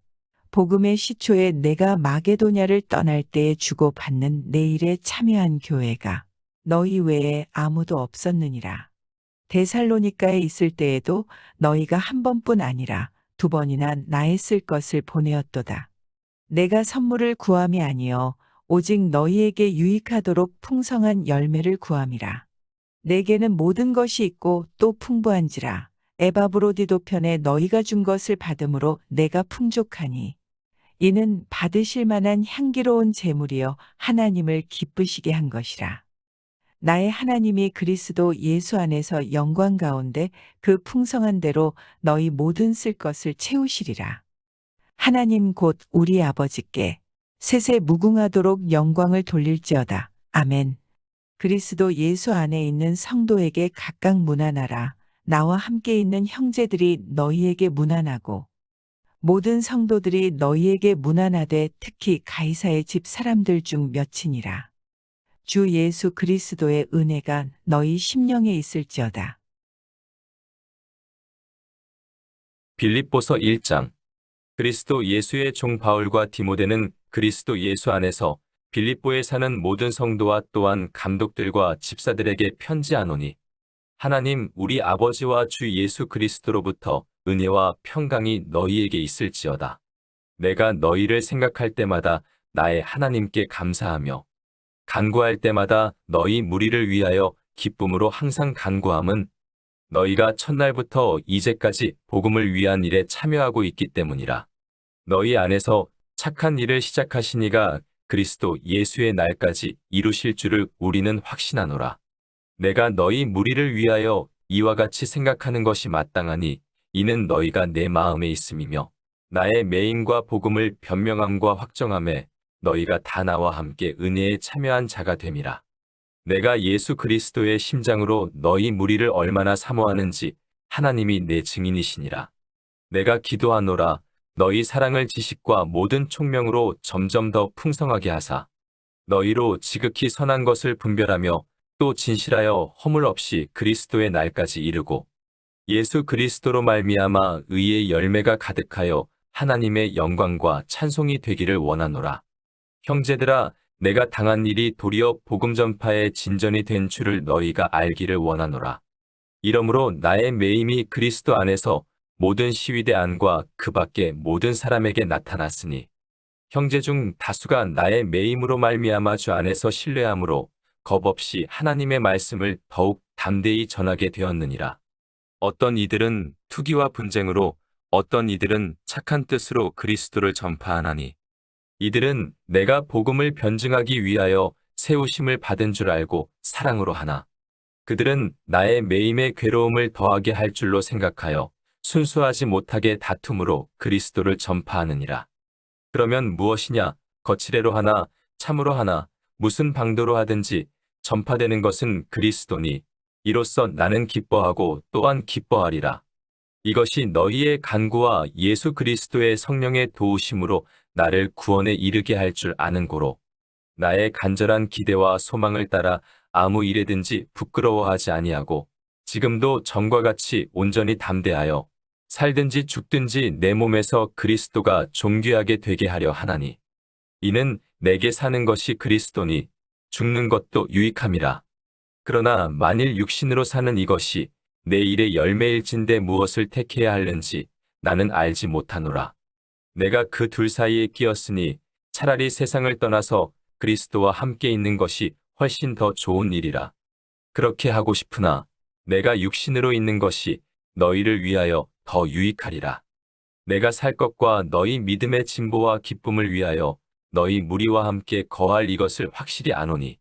복음의 시초에 내가 마게도냐를 떠날 때에 주고받는 내 일에 참여한 교회가 너희 외에 아무도 없었느니라. 데살로니가에 있을 때에도 너희가 한 번뿐 아니라 두 번이나 나의 쓸 것을 보내었도다. 내가 선물을 구함이 아니요 오직 너희에게 유익하도록 풍성한 열매를 구함이라. 내게는 모든 것이 있고 또 풍부한지라. 에바브로디도 편에 너희가 준 것을 받음으로 내가 풍족하니 이는 받으실 만한 향기로운 제물이여 하나님을 기쁘시게 한 것이라. 나의 하나님이 그리스도 예수 안에서 영광 가운데 그 풍성한 대로 너희 모든 쓸 것을 채우시리라. 하나님 곧 우리 아버지께 세세 무궁하도록 영광을 돌릴지어다. 아멘. 그리스도 예수 안에 있는 성도에게 각각 문안하라. 나와 함께 있는 형제들이 너희에게 문안하고 모든 성도들이 너희에게 문안하되 특히 가이사의 집 사람들 중 몇이니라. 주 예수 그리스도의 은혜가 너희 심령에 있을지어다. 빌립보서 1장. 그리스도 예수의 종 바울과 디모데는 그리스도 예수 안에서 빌립보에 사는 모든 성도와 또한 감독들과 집사들에게 편지하노니 하나님 우리 아버지와 주 예수 그리스도로부터 은혜와 평강이 너희에게 있을지어다. 내가 너희를 생각할 때마다 나의 하나님께 감사하며 간구할 때마다 너희 무리를 위하여 기쁨으로 항상 간구함은 너희가 첫날부터 이제까지 복음을 위한 일에 참여하고 있기 때문이라. 너희 안에서 착한 일을 시작하신 이가 그리스도 예수의 날까지 이루실 줄을 우리는 확신하노라. 내가 너희 무리를 위하여 이와 같이 생각하는 것이 마땅하니 이는 너희가 내 마음에 있음이며 나의 매임과 복음을 변명함과 확정함에 너희가 다 나와 함께 은혜에 참여한 자가 됨이라. 내가 예수 그리스도의 심장으로 너희 무리를 얼마나 사모하는지 하나님이 내 증인이시니라. 내가 기도하노라. 너희 사랑을 지식과 모든 총명으로 점점 더 풍성하게 하사 너희로 지극히 선한 것을 분별하며 또 진실하여 허물 없이 그리스도의 날까지 이르고 예수 그리스도로 말미암아 의의 열매가 가득하여 하나님의 영광과 찬송이 되기를 원하노라. 형제들아, 내가 당한 일이 도리어 복음 전파의 진전이 된 줄을 너희가 알기를 원하노라. 이러므로 나의 매임이 그리스도 안에서 모든 시위대 안과 그 밖의 모든 사람에게 나타났으니 형제 중 다수가 나의 매임으로 말미암아 주 안에서 신뢰함으로 겁없이 하나님의 말씀을 더욱 담대히 전하게 되었느니라. 어떤 이들은 투기와 분쟁으로 어떤 이들은 착한 뜻으로 그리스도를 전파하나니 이들은 내가 복음을 변증하기 위하여 세우심을 받은 줄 알고 사랑으로 하나 그들은 나의 매임의 괴로움을 더하게 할 줄로 생각하여 순수하지 못하게 다툼으로 그리스도를 전파하느니라. 그러면 무엇이냐? 거칠애로 하나, 참으로 하나, 무슨 방도로 하든지 전파되는 것은 그리스도니, 이로써 나는 기뻐하고 또한 기뻐하리라. 이것이 너희의 간구와 예수 그리스도의 성령의 도우심으로 나를 구원에 이르게 할 줄 아는 고로, 나의 간절한 기대와 소망을 따라 아무 일에든지 부끄러워하지 아니하고, 지금도 전과 같이 온전히 담대하여 살든지 죽든지 내 몸에서 그리스도가 존귀하게 되게 하려 하나니, 이는 내게 사는 것이 그리스도니 죽는 것도 유익함이라. 그러나 만일 육신으로 사는 이것이 내 일의 열매일진데 무엇을 택해야 하는지 나는 알지 못하노라. 내가 그 둘 사이에 끼었으니 차라리 세상을 떠나서 그리스도와 함께 있는 것이 훨씬 더 좋은 일이라. 그렇게 하고 싶으나 내가 육신으로 있는 것이 너희를 위하여 더 유익하리라. 내가 살 것과 너희 믿음의 진보와 기쁨을 위하여 너희 무리와 함께 거할 이것을 확실히 아노니,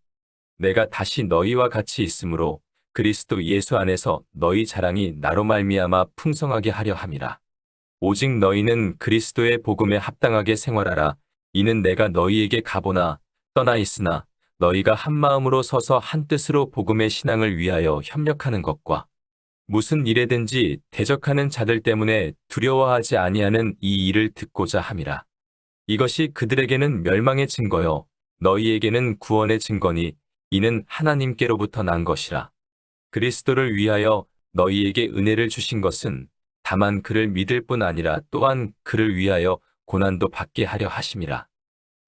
내가 다시 너희와 같이 있으므로 그리스도 예수 안에서 너희 자랑이 나로 말미암아 풍성하게 하려 함이라. 오직 너희는 그리스도의 복음에 합당하게 생활하라. 이는 내가 너희에게 가보나 떠나 있으나 너희가 한 마음으로 서서 한 뜻으로 복음의 신앙을 위하여 협력하는 것과 무슨 일에든지 대적하는 자들 때문에 두려워하지 아니하는 이 일을 듣고자 함이라. 이것이 그들에게는 멸망의 증거요 너희에게는 구원의 증거니, 이는 하나님께로부터 난 것이라. 그리스도를 위하여 너희에게 은혜를 주신 것은 다만 그를 믿을 뿐 아니라 또한 그를 위하여 고난도 받게 하려 하심이라.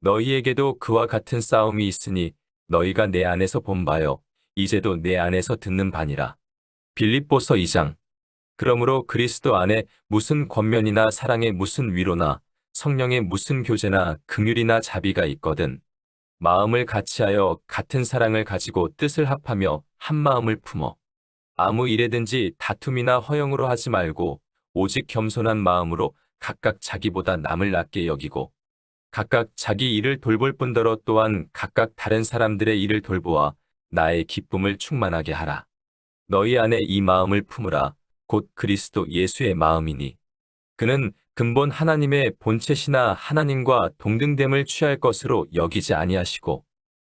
너희에게도 그와 같은 싸움이 있으니 너희가 내 안에서 본 바요 이제도 내 안에서 듣는 바니라. 빌립보서 2장. 그러므로 그리스도 안에 무슨 권면이나 사랑의 무슨 위로나 성령의 무슨 교제나 긍휼이나 자비가 있거든 마음을 같이하여 같은 사랑을 가지고 뜻을 합하며 한 마음을 품어 아무 일에든지 다툼이나 허영으로 하지 말고 오직 겸손한 마음으로 각각 자기보다 남을 낮게 여기고 각각 자기 일을 돌볼 뿐더러 또한 각각 다른 사람들의 일을 돌보아 나의 기쁨을 충만하게 하라. 너희 안에 이 마음을 품으라. 곧 그리스도 예수의 마음이니, 그는 근본 하나님의 본체시나 하나님과 동등됨을 취할 것으로 여기지 아니하시고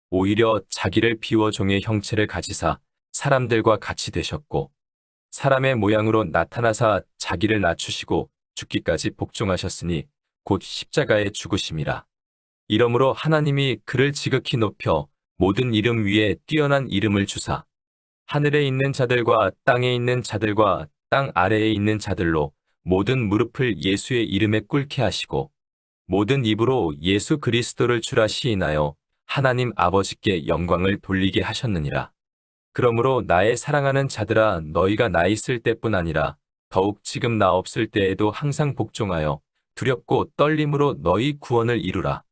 오히려 자기를 비워 종의 형체를 가지사 사람들과 같이 되셨고 사람의 모양으로 나타나사 자기를 낮추시고 죽기까지 복종하셨으니 곧 십자가에 죽으심이라. 이러므로 하나님이 그를 지극히 높여 모든 이름 위에 뛰어난 이름을 주사 하늘에 있는 자들과 땅에 있는 자들과 땅 아래에 있는 자들로 모든 무릎을 예수의 이름에 꿇게 하시고 모든 입으로 예수 그리스도를 주라 시인하여 하나님 아버지께 영광을 돌리게 하셨느니라. 그러므로 나의 사랑하는 자들아, 너희가 나 있을 때뿐 아니라 더욱 지금 나 없을 때에도 항상 복종하여 두렵고 떨림으로 너희 구원을 이루라.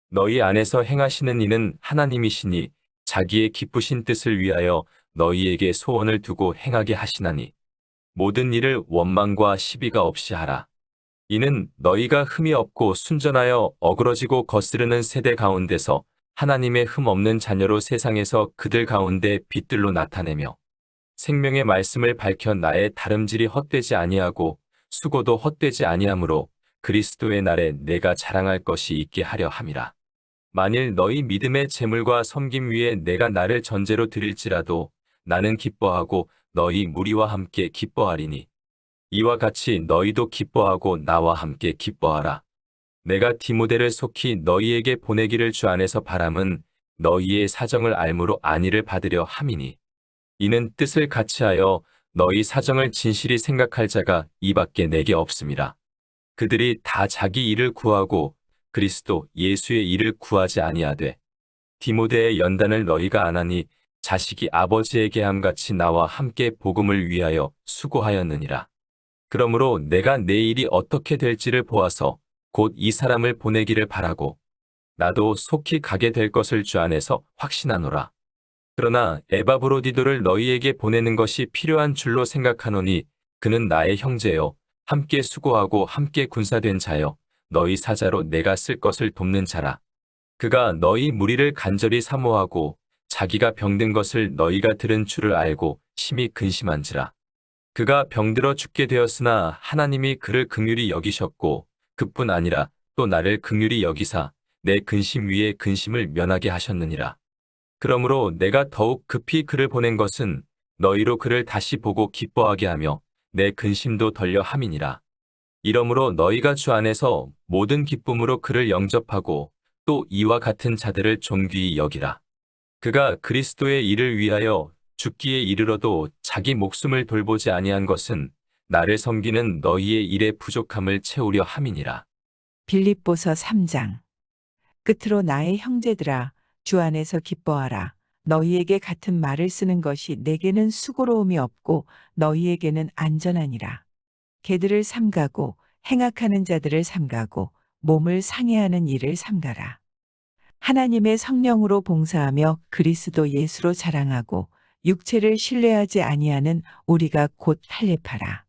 너희 안에서 행하시는 이는 하나님이시니 자기의 기쁘신 뜻을 위하여 너희에게 소원을 두고 행하게 하시나니 모든 일을 원망과 시비가 없이 하라. 이는 너희가 흠이 없고 순전하여 어그러지고 거스르는 세대 가운데서 하나님의 흠 없는 자녀로 세상에서 그들 가운데 빛들로 나타내며 생명의 말씀을 밝혀 나의 다름질이 헛되지 아니하고 수고도 헛되지 아니하므로 그리스도의 날에 내가 자랑할 것이 있게 하려 함이라. 만일 너희 믿음의 재물과 섬김 위에 내가 나를 전제로 드릴지라도 나는 기뻐하고 너희 무리와 함께 기뻐하리니 이와 같이 너희도 기뻐하고 나와 함께 기뻐하라. 내가 디모데를 속히 너희에게 보내기를 주 안에서 바람은 너희의 사정을 알므로 안위를 받으려 함이니 이는 뜻을 같이하여 너희 사정을 진실히 생각할 자가 이밖에 내게 없음이라. 그들이 다 자기 일을 구하고 그리스도 예수의 일을 구하지 아니하되 디모데의 연단을 너희가 안 하니 자식이 아버지에게 함같이 나와 함께 복음을 위하여 수고하였느니라. 그러므로 내가 내 일이 어떻게 될지를 보아서 곧 이 사람을 보내기를 바라고 나도 속히 가게 될 것을 주 안에서 확신하노라. 그러나 에바브로디도를 너희에게 보내는 것이 필요한 줄로 생각하노니 그는 나의 형제요 함께 수고하고 함께 군사된 자요 너희 사자로 내가 쓸 것을 돕는 자라. 그가 너희 무리를 간절히 사모하고 자기가 병든 것을 너희가 들은 줄을 알고 심히 근심한지라. 그가 병들어 죽게 되었으나 하나님이 그를 긍휼히 여기셨고 그뿐 아니라 또 나를 긍휼히 여기사 내 근심 위에 근심을 면하게 하셨느니라. 그러므로 내가 더욱 급히 그를 보낸 것은 너희로 그를 다시 보고 기뻐하게 하며 내 근심도 덜려 함이니라. 이러므로 너희가 주 안에서 모든 기쁨으로 그를 영접하고 또 이와 같은 자들을 존귀히 여기라. 그가 그리스도의 일을 위하여 죽기에 이르러도 자기 목숨을 돌보지 아니한 것은 나를 섬기는 너희의 일의 부족함을 채우려 함이니라. 빌립보서 3장. 끝으로 나의 형제들아, 주 안에서 기뻐하라. 너희에게 같은 말을 쓰는 것이 내게는 수고로움이 없고 너희에게는 안전하니라. 개들을 삼가고 행악하는 자들을 삼가고 몸을 상해하는 일을 삼가라. 하나님의 성령으로 봉사하며 그리스도 예수로 자랑하고 육체를 신뢰하지 아니하는 우리가 곧 할례파라.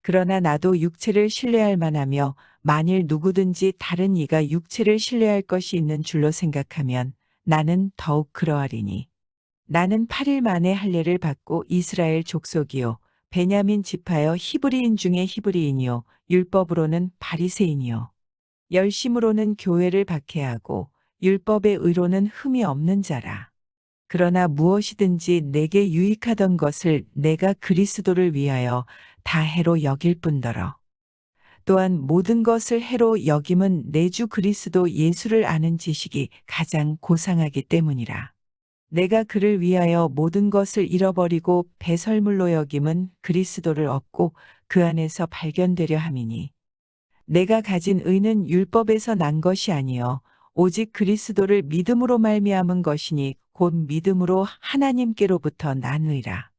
그러나 나도 육체를 신뢰할 만하며 만일 누구든지 다른 이가 육체를 신뢰할 것이 있는 줄로 생각하면 나는 더욱 그러하리니. 나는 8일 만에 할례를 받고 이스라엘 족속이요 베냐민 지파여 히브리인 중에 히브리인이요 율법으로는 바리새인이요 열심으로는 교회를 박해하고 율법의 의로는 흠이 없는 자라. 그러나 무엇이든지 내게 유익하던 것을 내가 그리스도를 위하여 다 해로 여길 뿐더러 또한 모든 것을 해로 여김은 내 주 그리스도 예수를 아는 지식이 가장 고상하기 때문이라. 내가 그를 위하여 모든 것을 잃어버리고 배설물로 여김은 그리스도를 얻고 그 안에서 발견되려 함이니. 내가 가진 의는 율법에서 난 것이 아니요 오직 그리스도를 믿음으로 말미암은 것이니 곧 믿음으로 하나님께로부터 난 의라.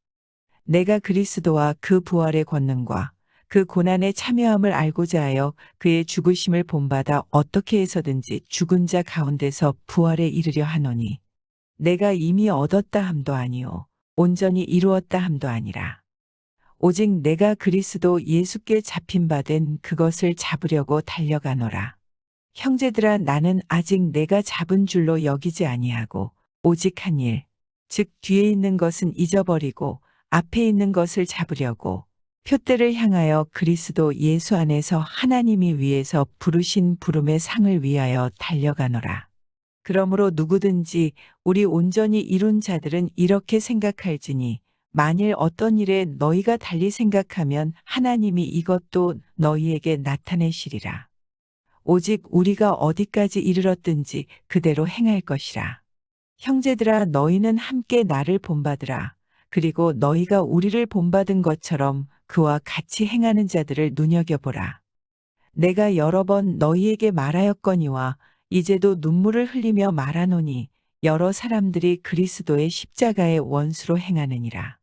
내가 그리스도와 그 부활의 권능과 그 고난의 참여함을 알고자 하여 그의 죽으심을 본받아 어떻게 해서든지 죽은 자 가운데서 부활에 이르려 하노니 내가 이미 얻었다 함도 아니요 온전히 이루었다 함도 아니라 오직 내가 그리스도 예수께 잡힌 바 된 그것을 잡으려고 달려가노라. 형제들아 나는 아직 내가 잡은 줄로 여기지 아니하고 오직 한 일, 즉 뒤에 있는 것은 잊어버리고 앞에 있는 것을 잡으려고 표대를 향하여 그리스도 예수 안에서 하나님이 위에서 부르신 부름의 상을 위하여 달려가노라. 그러므로 누구든지 우리 온전히 이룬 자들은 이렇게 생각할지니 만일 어떤 일에 너희가 달리 생각하면 하나님이 이것도 너희에게 나타내시리라. 오직 우리가 어디까지 이르렀든지 그대로 행할 것이라. 형제들아 너희는 함께 나를 본받으라. 그리고 너희가 우리를 본받은 것처럼 그와 같이 행하는 자들을 눈여겨보라. 내가 여러 번 너희에게 말하였거니와 이제도 눈물을 흘리며 말하노니 여러 사람들이 그리스도의 십자가의 원수로 행하느니라.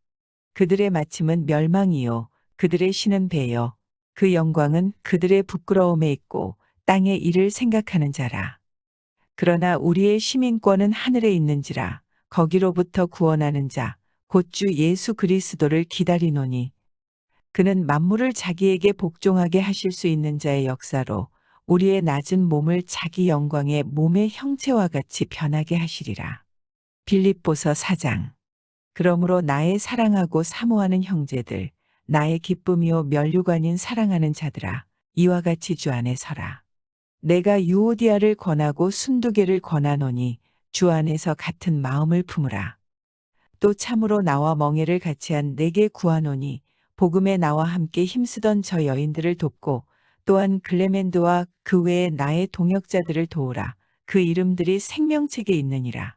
그들의 마침은 멸망이요 그들의 신은 배요 그 영광은 그들의 부끄러움에 있고 땅의 일을 생각하는 자라. 그러나 우리의 시민권은 하늘에 있는지라 거기로부터 구원하는 자 곧 주 예수 그리스도를 기다리노니 그는 만물을 자기에게 복종하게 하실 수 있는 자의 역사로 우리의 낮은 몸을 자기 영광의 몸의 형체와 같이 변하게 하시리라. 빌립보서 4장. 그러므로 나의 사랑하고 사모하는 형제들, 나의 기쁨이요 면류관인 사랑하는 자들아, 이와 같이 주 안에 서라. 내가 유오디아를 권하고 순두개를 권하노니 주 안에서 같은 마음을 품으라. 또 참으로 나와 멍에를 같이 한 내게 구하노니 복음에 나와 함께 힘쓰던 저 여인들을 돕고 또한 글레멘드와 그 외에 나의 동역자들을 도우라. 그 이름들이 생명책에 있느니라.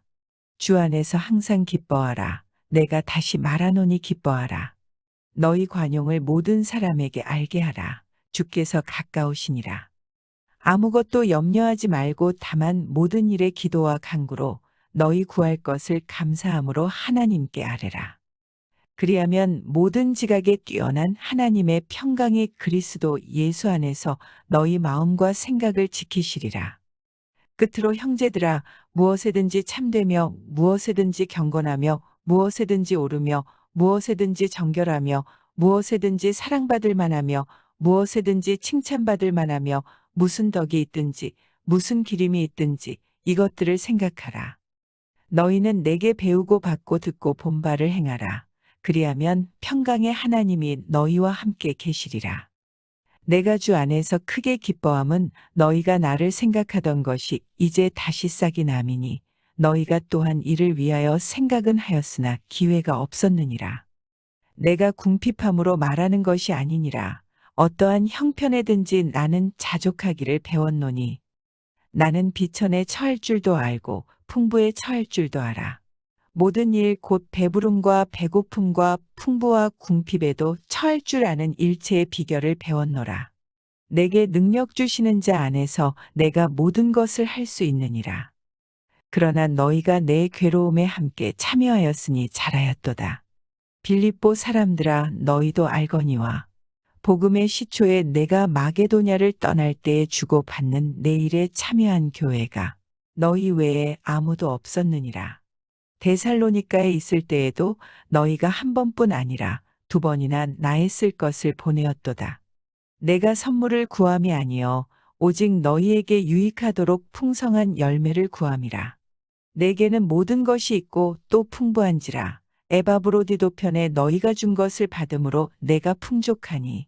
주 안에서 항상 기뻐하라. 내가 다시 말하노니 기뻐하라. 너희 관용을 모든 사람에게 알게 하라. 주께서 가까우시니라. 아무것도 염려하지 말고 다만 모든 일에 기도와 간구로 너희 구할 것을 감사함으로 하나님께 아뢰라. 그리하면 모든 지각에 뛰어난 하나님의 평강이 그리스도 예수 안에서 너희 마음과 생각을 지키시리라. 끝으로 형제들아 무엇에든지 참되며 무엇에든지 경건하며 무엇에든지 오르며 무엇에든지 정결하며 무엇에든지 사랑받을 만하며 무엇에든지 칭찬받을 만하며 무슨 덕이 있든지 무슨 기림이 있든지 이것들을 생각하라. 너희는 내게 배우고 받고 듣고 본바를 행하라. 그리하면 평강의 하나님이 너희와 함께 계시리라. 내가 주 안에서 크게 기뻐함은 너희가 나를 생각하던 것이 이제 다시 싹이 남이니 너희가 또한 이를 위하여 생각은 하였으나 기회가 없었느니라. 내가 궁핍함으로 말하는 것이 아니니라. 어떠한 형편에든지 나는 자족하기를 배웠노니 나는 비천에 처할 줄도 알고 풍부에 처할 줄도 알아. 모든 일 곧 배부름과 배고픔과 풍부와 궁핍에도 처할 줄 아는 일체의 비결을 배웠노라. 내게 능력 주시는 자 안에서 내가 모든 것을 할 수 있느니라. 그러나 너희가 내 괴로움에 함께 참여하였으니 잘하였도다. 빌립보 사람들아 너희도 알거니와 복음의 시초에 내가 마게도냐를 떠날 때에 주고받는 내 일에 참여한 교회가 너희 외에 아무도 없었느니라. 데살로니가에 있을 때에도 너희가 한 번뿐 아니라 두 번이나 나의 쓸 것을 보내었도다. 내가 선물을 구함이 아니여 오직 너희에게 유익하도록 풍성한 열매를 구함이라. 내게는 모든 것이 있고 또 풍부한지라. 에바브로디도 편에 너희가 준 것을 받음으로 내가 풍족하니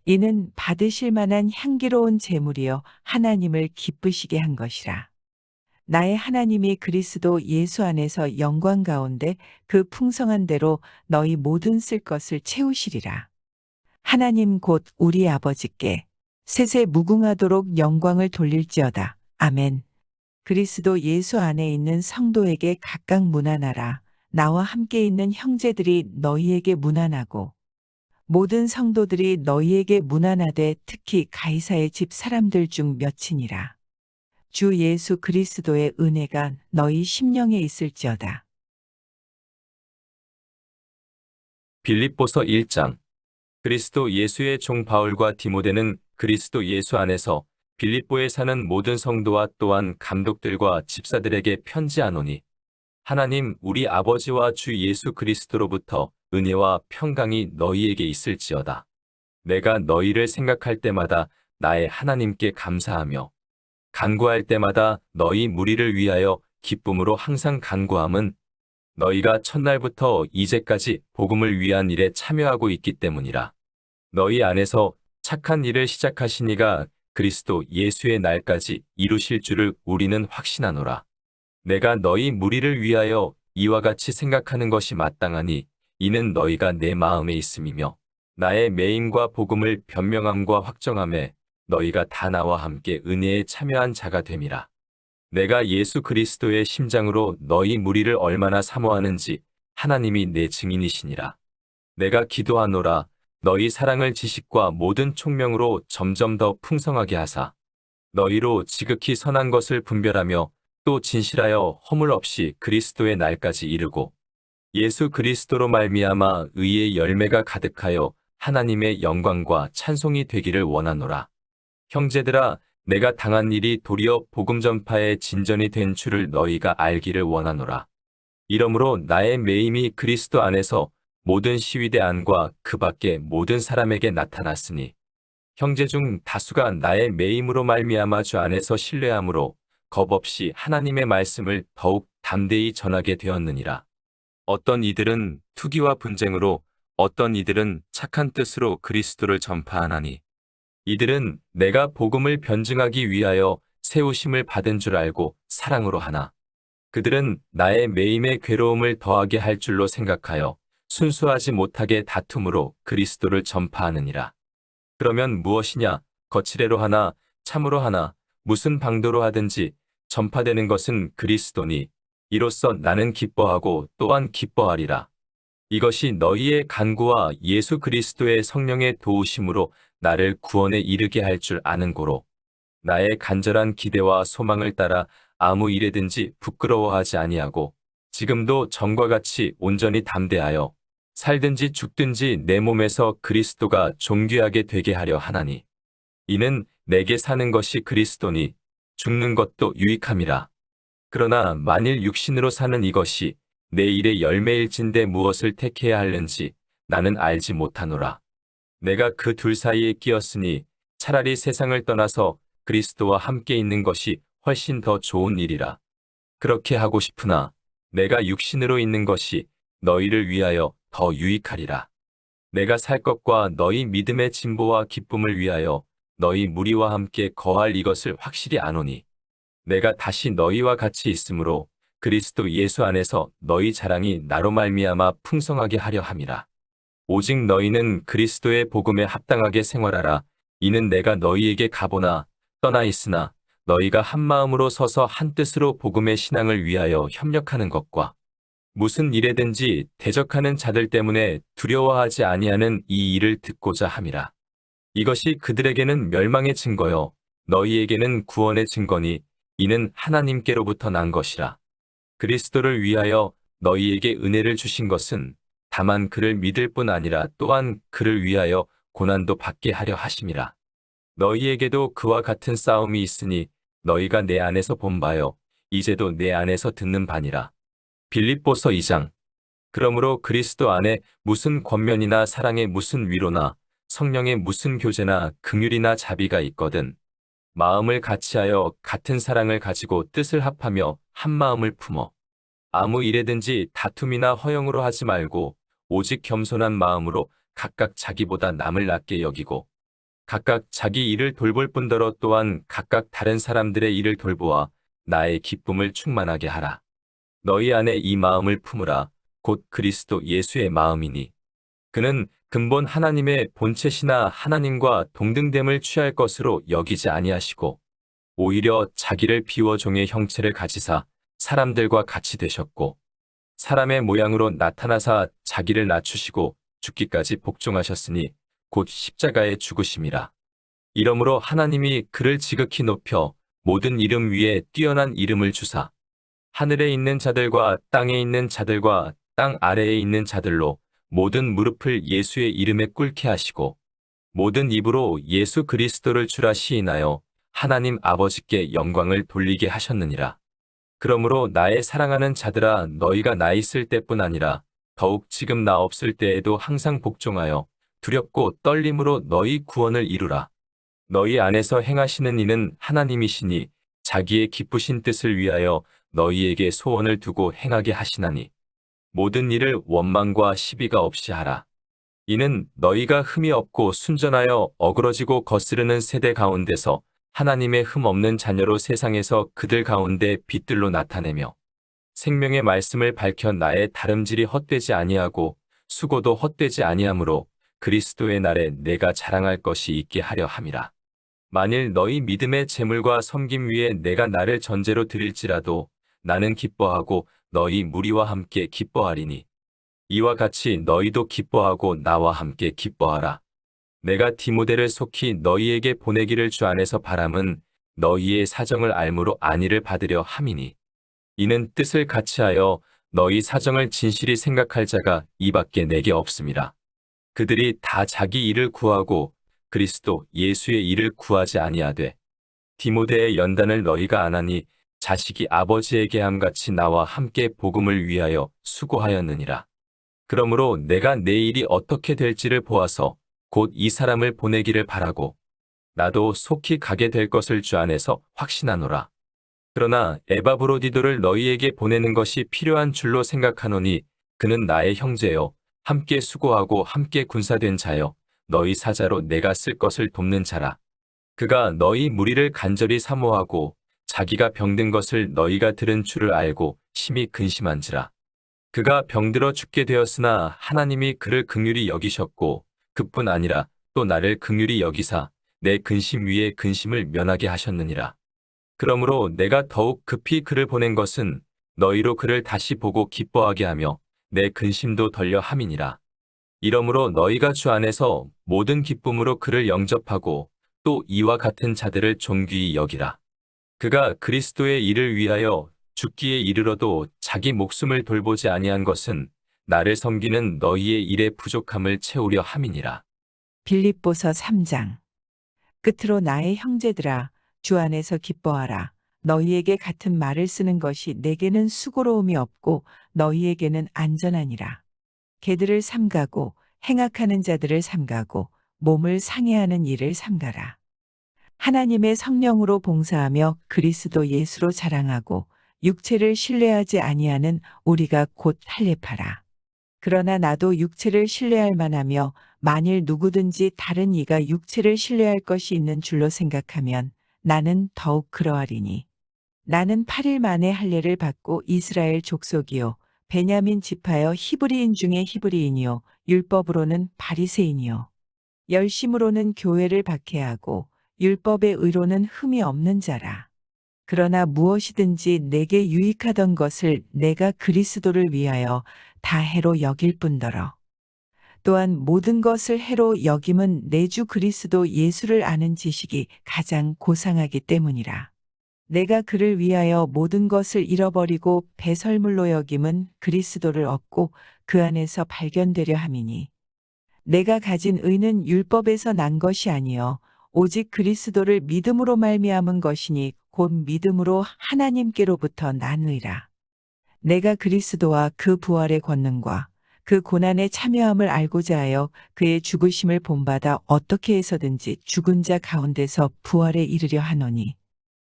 이는 받으실 만한 향기로운 제물이여 하나님을 기쁘시게 한 것이라. 나의 하나님이 그리스도 예수 안에서 영광 가운데 그 풍성한 대로 너희 모든 쓸 것을 채우시리라. 하나님 곧 우리 아버지께 세세 무궁하도록 영광을 돌릴지어다. 아멘. 그리스도 예수 안에 있는 성도에게 각각 문안하라. 나와 함께 있는 형제들이 너희에게 문안하고 모든 성도들이 너희에게 문안하되 특히 가이사의 집 사람들 중 몇이니라. 주 예수 그리스도의 은혜가 너희 심령에 있을지어다. 빌립보서 1장. 그리스도 예수의 종 바울과 디모데는 그리스도 예수 안에서 빌립보에 사는 모든 성도와 또한 감독들과 집사들에게 편지하노니 하나님 우리 아버지와 주 예수 그리스도로부터 은혜와 평강이 너희에게 있을지어다. 내가 너희를 생각할 때마다 나의 하나님께 감사하며 간구할 때마다 너희 무리를 위하여 기쁨으로 항상 간구함은 너희가 첫날부터 이제까지 복음을 위한 일에 참여하고 있기 때문이라. 너희 안에서 착한 일을 시작하신 이가 그리스도 예수의 날까지 이루실 줄을 우리는 확신하노라. 내가 너희 무리를 위하여 이와 같이 생각하는 것이 마땅하니 이는 너희가 내 마음에 있음이며 나의 매임과 복음을 변명함과 확정함에 너희가 다 나와 함께 은혜에 참여한 자가 됨이라. 내가 예수 그리스도의 심장으로 너희 무리를 얼마나 사모하는지 하나님이 내 증인이시니라. 내가 기도하노라. 너희 사랑을 지식과 모든 총명으로 점점 더 풍성하게 하사 너희로 지극히 선한 것을 분별하며 또 진실하여 허물 없이 그리스도의 날까지 이르고 예수 그리스도로 말미암아 의의 열매가 가득하여 하나님의 영광과 찬송이 되기를 원하노라. 형제들아, 내가 당한 일이 도리어 복음 전파의 진전이 된 줄을 너희가 알기를 원하노라. 이러므로 나의 매임이 그리스도 안에서 모든 시위대 안과 그 밖의 모든 사람에게 나타났으니 형제 중 다수가 나의 매임으로 말미암아 주 안에서 신뢰함으로 겁없이 하나님의 말씀을 더욱 담대히 전하게 되었느니라. 어떤 이들은 투기와 분쟁으로 어떤 이들은 착한 뜻으로 그리스도를 전파하나니 이들은 내가 복음을 변증하기 위하여 세우심을 받은 줄 알고 사랑으로 하나 그들은 나의 매임의 괴로움을 더하게 할 줄로 생각하여 순수하지 못하게 다툼으로 그리스도를 전파하느니라. 그러면 무엇이냐? 거칠애로 하나 참으로 하나 무슨 방도로 하든지 전파되는 것은 그리스도니 이로써 나는 기뻐하고 또한 기뻐하리라. 이것이 너희의 간구와 예수 그리스도의 성령의 도우심으로 나를 구원에 이르게 할 줄 아는 고로 나의 간절한 기대와 소망을 따라 아무 일에든지 부끄러워하지 아니하고 지금도 전과 같이 온전히 담대하여 살든지 죽든지 내 몸에서 그리스도가 존귀하게 되게 하려 하나니 이는 내게 사는 것이 그리스도니 죽는 것도 유익함이라. 그러나 만일 육신으로 사는 이것이 내 일의 열매일진데 무엇을 택해야 하는지 나는 알지 못하노라. 내가 그 둘 사이에 끼었으니 차라리 세상을 떠나서 그리스도와 함께 있는 것이 훨씬 더 좋은 일이라. 그렇게 하고 싶으나 내가 육신으로 있는 것이 너희를 위하여 더 유익하리라. 내가 살 것과 너희 믿음의 진보와 기쁨을 위하여 너희 무리와 함께 거할 이것을 확실히 아노니 내가 다시 너희와 같이 있으므로 그리스도 예수 안에서 너희 자랑이 나로 말미암아 풍성하게 하려 함이라. 오직 너희는 그리스도의 복음에 합당하게 생활하라. 이는 내가 너희에게 가보나 떠나 있으나 너희가 한 마음으로 서서 한 뜻으로 복음의 신앙을 위하여 협력하는 것과 무슨 일에든지 대적하는 자들 때문에 두려워하지 아니하는 이 일을 듣고자 함이라. 이것이 그들에게는 멸망의 증거요 너희에게는 구원의 증거니 이는 하나님께로부터 난 것이라. 그리스도를 위하여 너희에게 은혜를 주신 것은 다만 그를 믿을 뿐 아니라 또한 그를 위하여 고난도 받게 하려 하심이라. 너희에게도 그와 같은 싸움이 있으니 너희가 내 안에서 본 바요 이제도 내 안에서 듣는 바니라. 빌립보서 2장. 그러므로 그리스도 안에 무슨 권면이나 사랑의 무슨 위로나 성령의 무슨 교제나 긍휼이나 자비가 있거든 마음을 같이하여 같은 사랑을 가지고 뜻을 합하며 한 마음을 품어 아무 일에든지 다툼이나 허영으로 하지 말고 오직 겸손한 마음으로 각각 자기보다 남을 낮게 여기고 각각 자기 일을 돌볼 뿐더러 또한 각각 다른 사람들의 일을 돌보아 나의 기쁨을 충만하게 하라. 너희 안에 이 마음을 품으라. 곧 그리스도 예수의 마음이니 그는 근본 하나님의 본체시나 하나님과 동등됨을 취할 것으로 여기지 아니하시고 오히려 자기를 비워 종의 형체를 가지사 사람들과 같이 되셨고 사람의 모양으로 나타나사 자기를 낮추시고 죽기까지 복종하셨으니 곧 십자가에 죽으심이라. 이러므로 하나님이 그를 지극히 높여 모든 이름 위에 뛰어난 이름을 주사 하늘에 있는 자들과 땅에 있는 자들과 땅 아래에 있는 자들로 모든 무릎을 예수의 이름에 꿇게 하시고 모든 입으로 예수 그리스도를 주라 시인하여 하나님 아버지께 영광을 돌리게 하셨느니라. 그러므로 나의 사랑하는 자들아 너희가 나 있을 때뿐 아니라 더욱 지금 나 없을 때에도 항상 복종하여 두렵고 떨림으로 너희 구원을 이루라. 너희 안에서 행하시는 이는 하나님이시니 자기의 기쁘신 뜻을 위하여 너희에게 소원을 두고 행하게 하시나니 모든 일을 원망과 시비가 없이 하라. 이는 너희가 흠이 없고 순전하여 어그러지고 거스르는 세대 가운데서 하나님의 흠 없는 자녀로 세상에서 그들 가운데 빛들로 나타내며 생명의 말씀을 밝혀 나의 다름질이 헛되지 아니하고 수고도 헛되지 아니하므로 그리스도의 날에 내가 자랑할 것이 있게 하려 함이라. 만일 너희 믿음의 재물과 섬김 위에 내가 나를 전제로 드릴지라도 나는 기뻐하고 너희 무리와 함께 기뻐하리니 이와 같이 너희도 기뻐하고 나와 함께 기뻐하라. 내가 디모데를 속히 너희에게 보내기를 주 안에서 바람은 너희의 사정을 알므로 안위를 받으려 함이니 이는 뜻을 같이하여 너희 사정을 진실히 생각할 자가 이밖에 내게 없음이라. 그들이 다 자기 일을 구하고 그리스도 예수의 일을 구하지 아니하되 디모데의 연단을 너희가 안 하니 자식이 아버지에게 함같이 나와 함께 복음을 위하여 수고하였느니라. 그러므로 내가 내 일이 어떻게 될지를 보아서 곧 이 사람을 보내기를 바라고 나도 속히 가게 될 것을 주 안에서 확신하노라. 그러나 에바브로디도를 너희에게 보내는 것이 필요한 줄로 생각하노니 그는 나의 형제요 함께 수고하고 함께 군사된 자요 너희 사자로 내가 쓸 것을 돕는 자라. 그가 너희 무리를 간절히 사모하고 자기가 병든 것을 너희가 들은 줄을 알고 심히 근심한지라. 그가 병들어 죽게 되었으나 하나님이 그를 긍휼히 여기셨고 그뿐 아니라 또 나를 긍휼히 여기사 내 근심 위에 근심을 면하게 하셨느니라. 그러므로 내가 더욱 급히 그를 보낸 것은 너희로 그를 다시 보고 기뻐하게 하며 내 근심도 덜려 함이니라. 이러므로 너희가 주 안에서 모든 기쁨으로 그를 영접하고 또 이와 같은 자들을 존귀히 여기라. 그가 그리스도의 일을 위하여 죽기에 이르러도 자기 목숨을 돌보지 아니한 것은 나를 섬기는 너희의 일의 부족함을 채우려 함이니라. 빌립보서 3장. 끝으로 나의 형제들아 주 안에서 기뻐하라. 너희에게 같은 말을 쓰는 것이 내게는 수고로움이 없고 너희에게는 안전하니라. 개들을 삼가고 행악하는 자들을 삼가고 몸을 상해하는 일을 삼가라. 하나님의 성령으로 봉사하며 그리스도 예수로 자랑하고 육체를 신뢰하지 아니하는 우리가 곧 할례파라. 그러나 나도 육체를 신뢰할 만하며 만일 누구든지 다른 이가 육체를 신뢰할 것이 있는 줄로 생각하면 나는 더욱 그러하리니. 나는 8일 만에 할례를 받고 이스라엘 족속이요 베냐민 지파여 히브리인 중에 히브리인이요 율법으로는 바리새인이요 열심으로는 교회를 박해하고 율법의 의로는 흠이 없는 자라. 그러나 무엇이든지 내게 유익하던 것을 내가 그리스도를 위하여 다 해로 여길 뿐더러 또한 모든 것을 해로 여김은 내 주 그리스도 예수를 아는 지식이 가장 고상하기 때문이라. 내가 그를 위하여 모든 것을 잃어버리고 배설물로 여김은 그리스도를 얻고 그 안에서 발견되려 함이니. 내가 가진 의는 율법에서 난 것이 아니요 오직 그리스도를 믿음으로 말미암은 것이니 곧 믿음으로 하나님께로부터 난 의라. 내가 그리스도와 그 부활의 권능과 그 고난에 참여함을 알고자 하여 그의 죽으심을 본받아 어떻게 해서든지 죽은 자 가운데서 부활에 이르려 하노니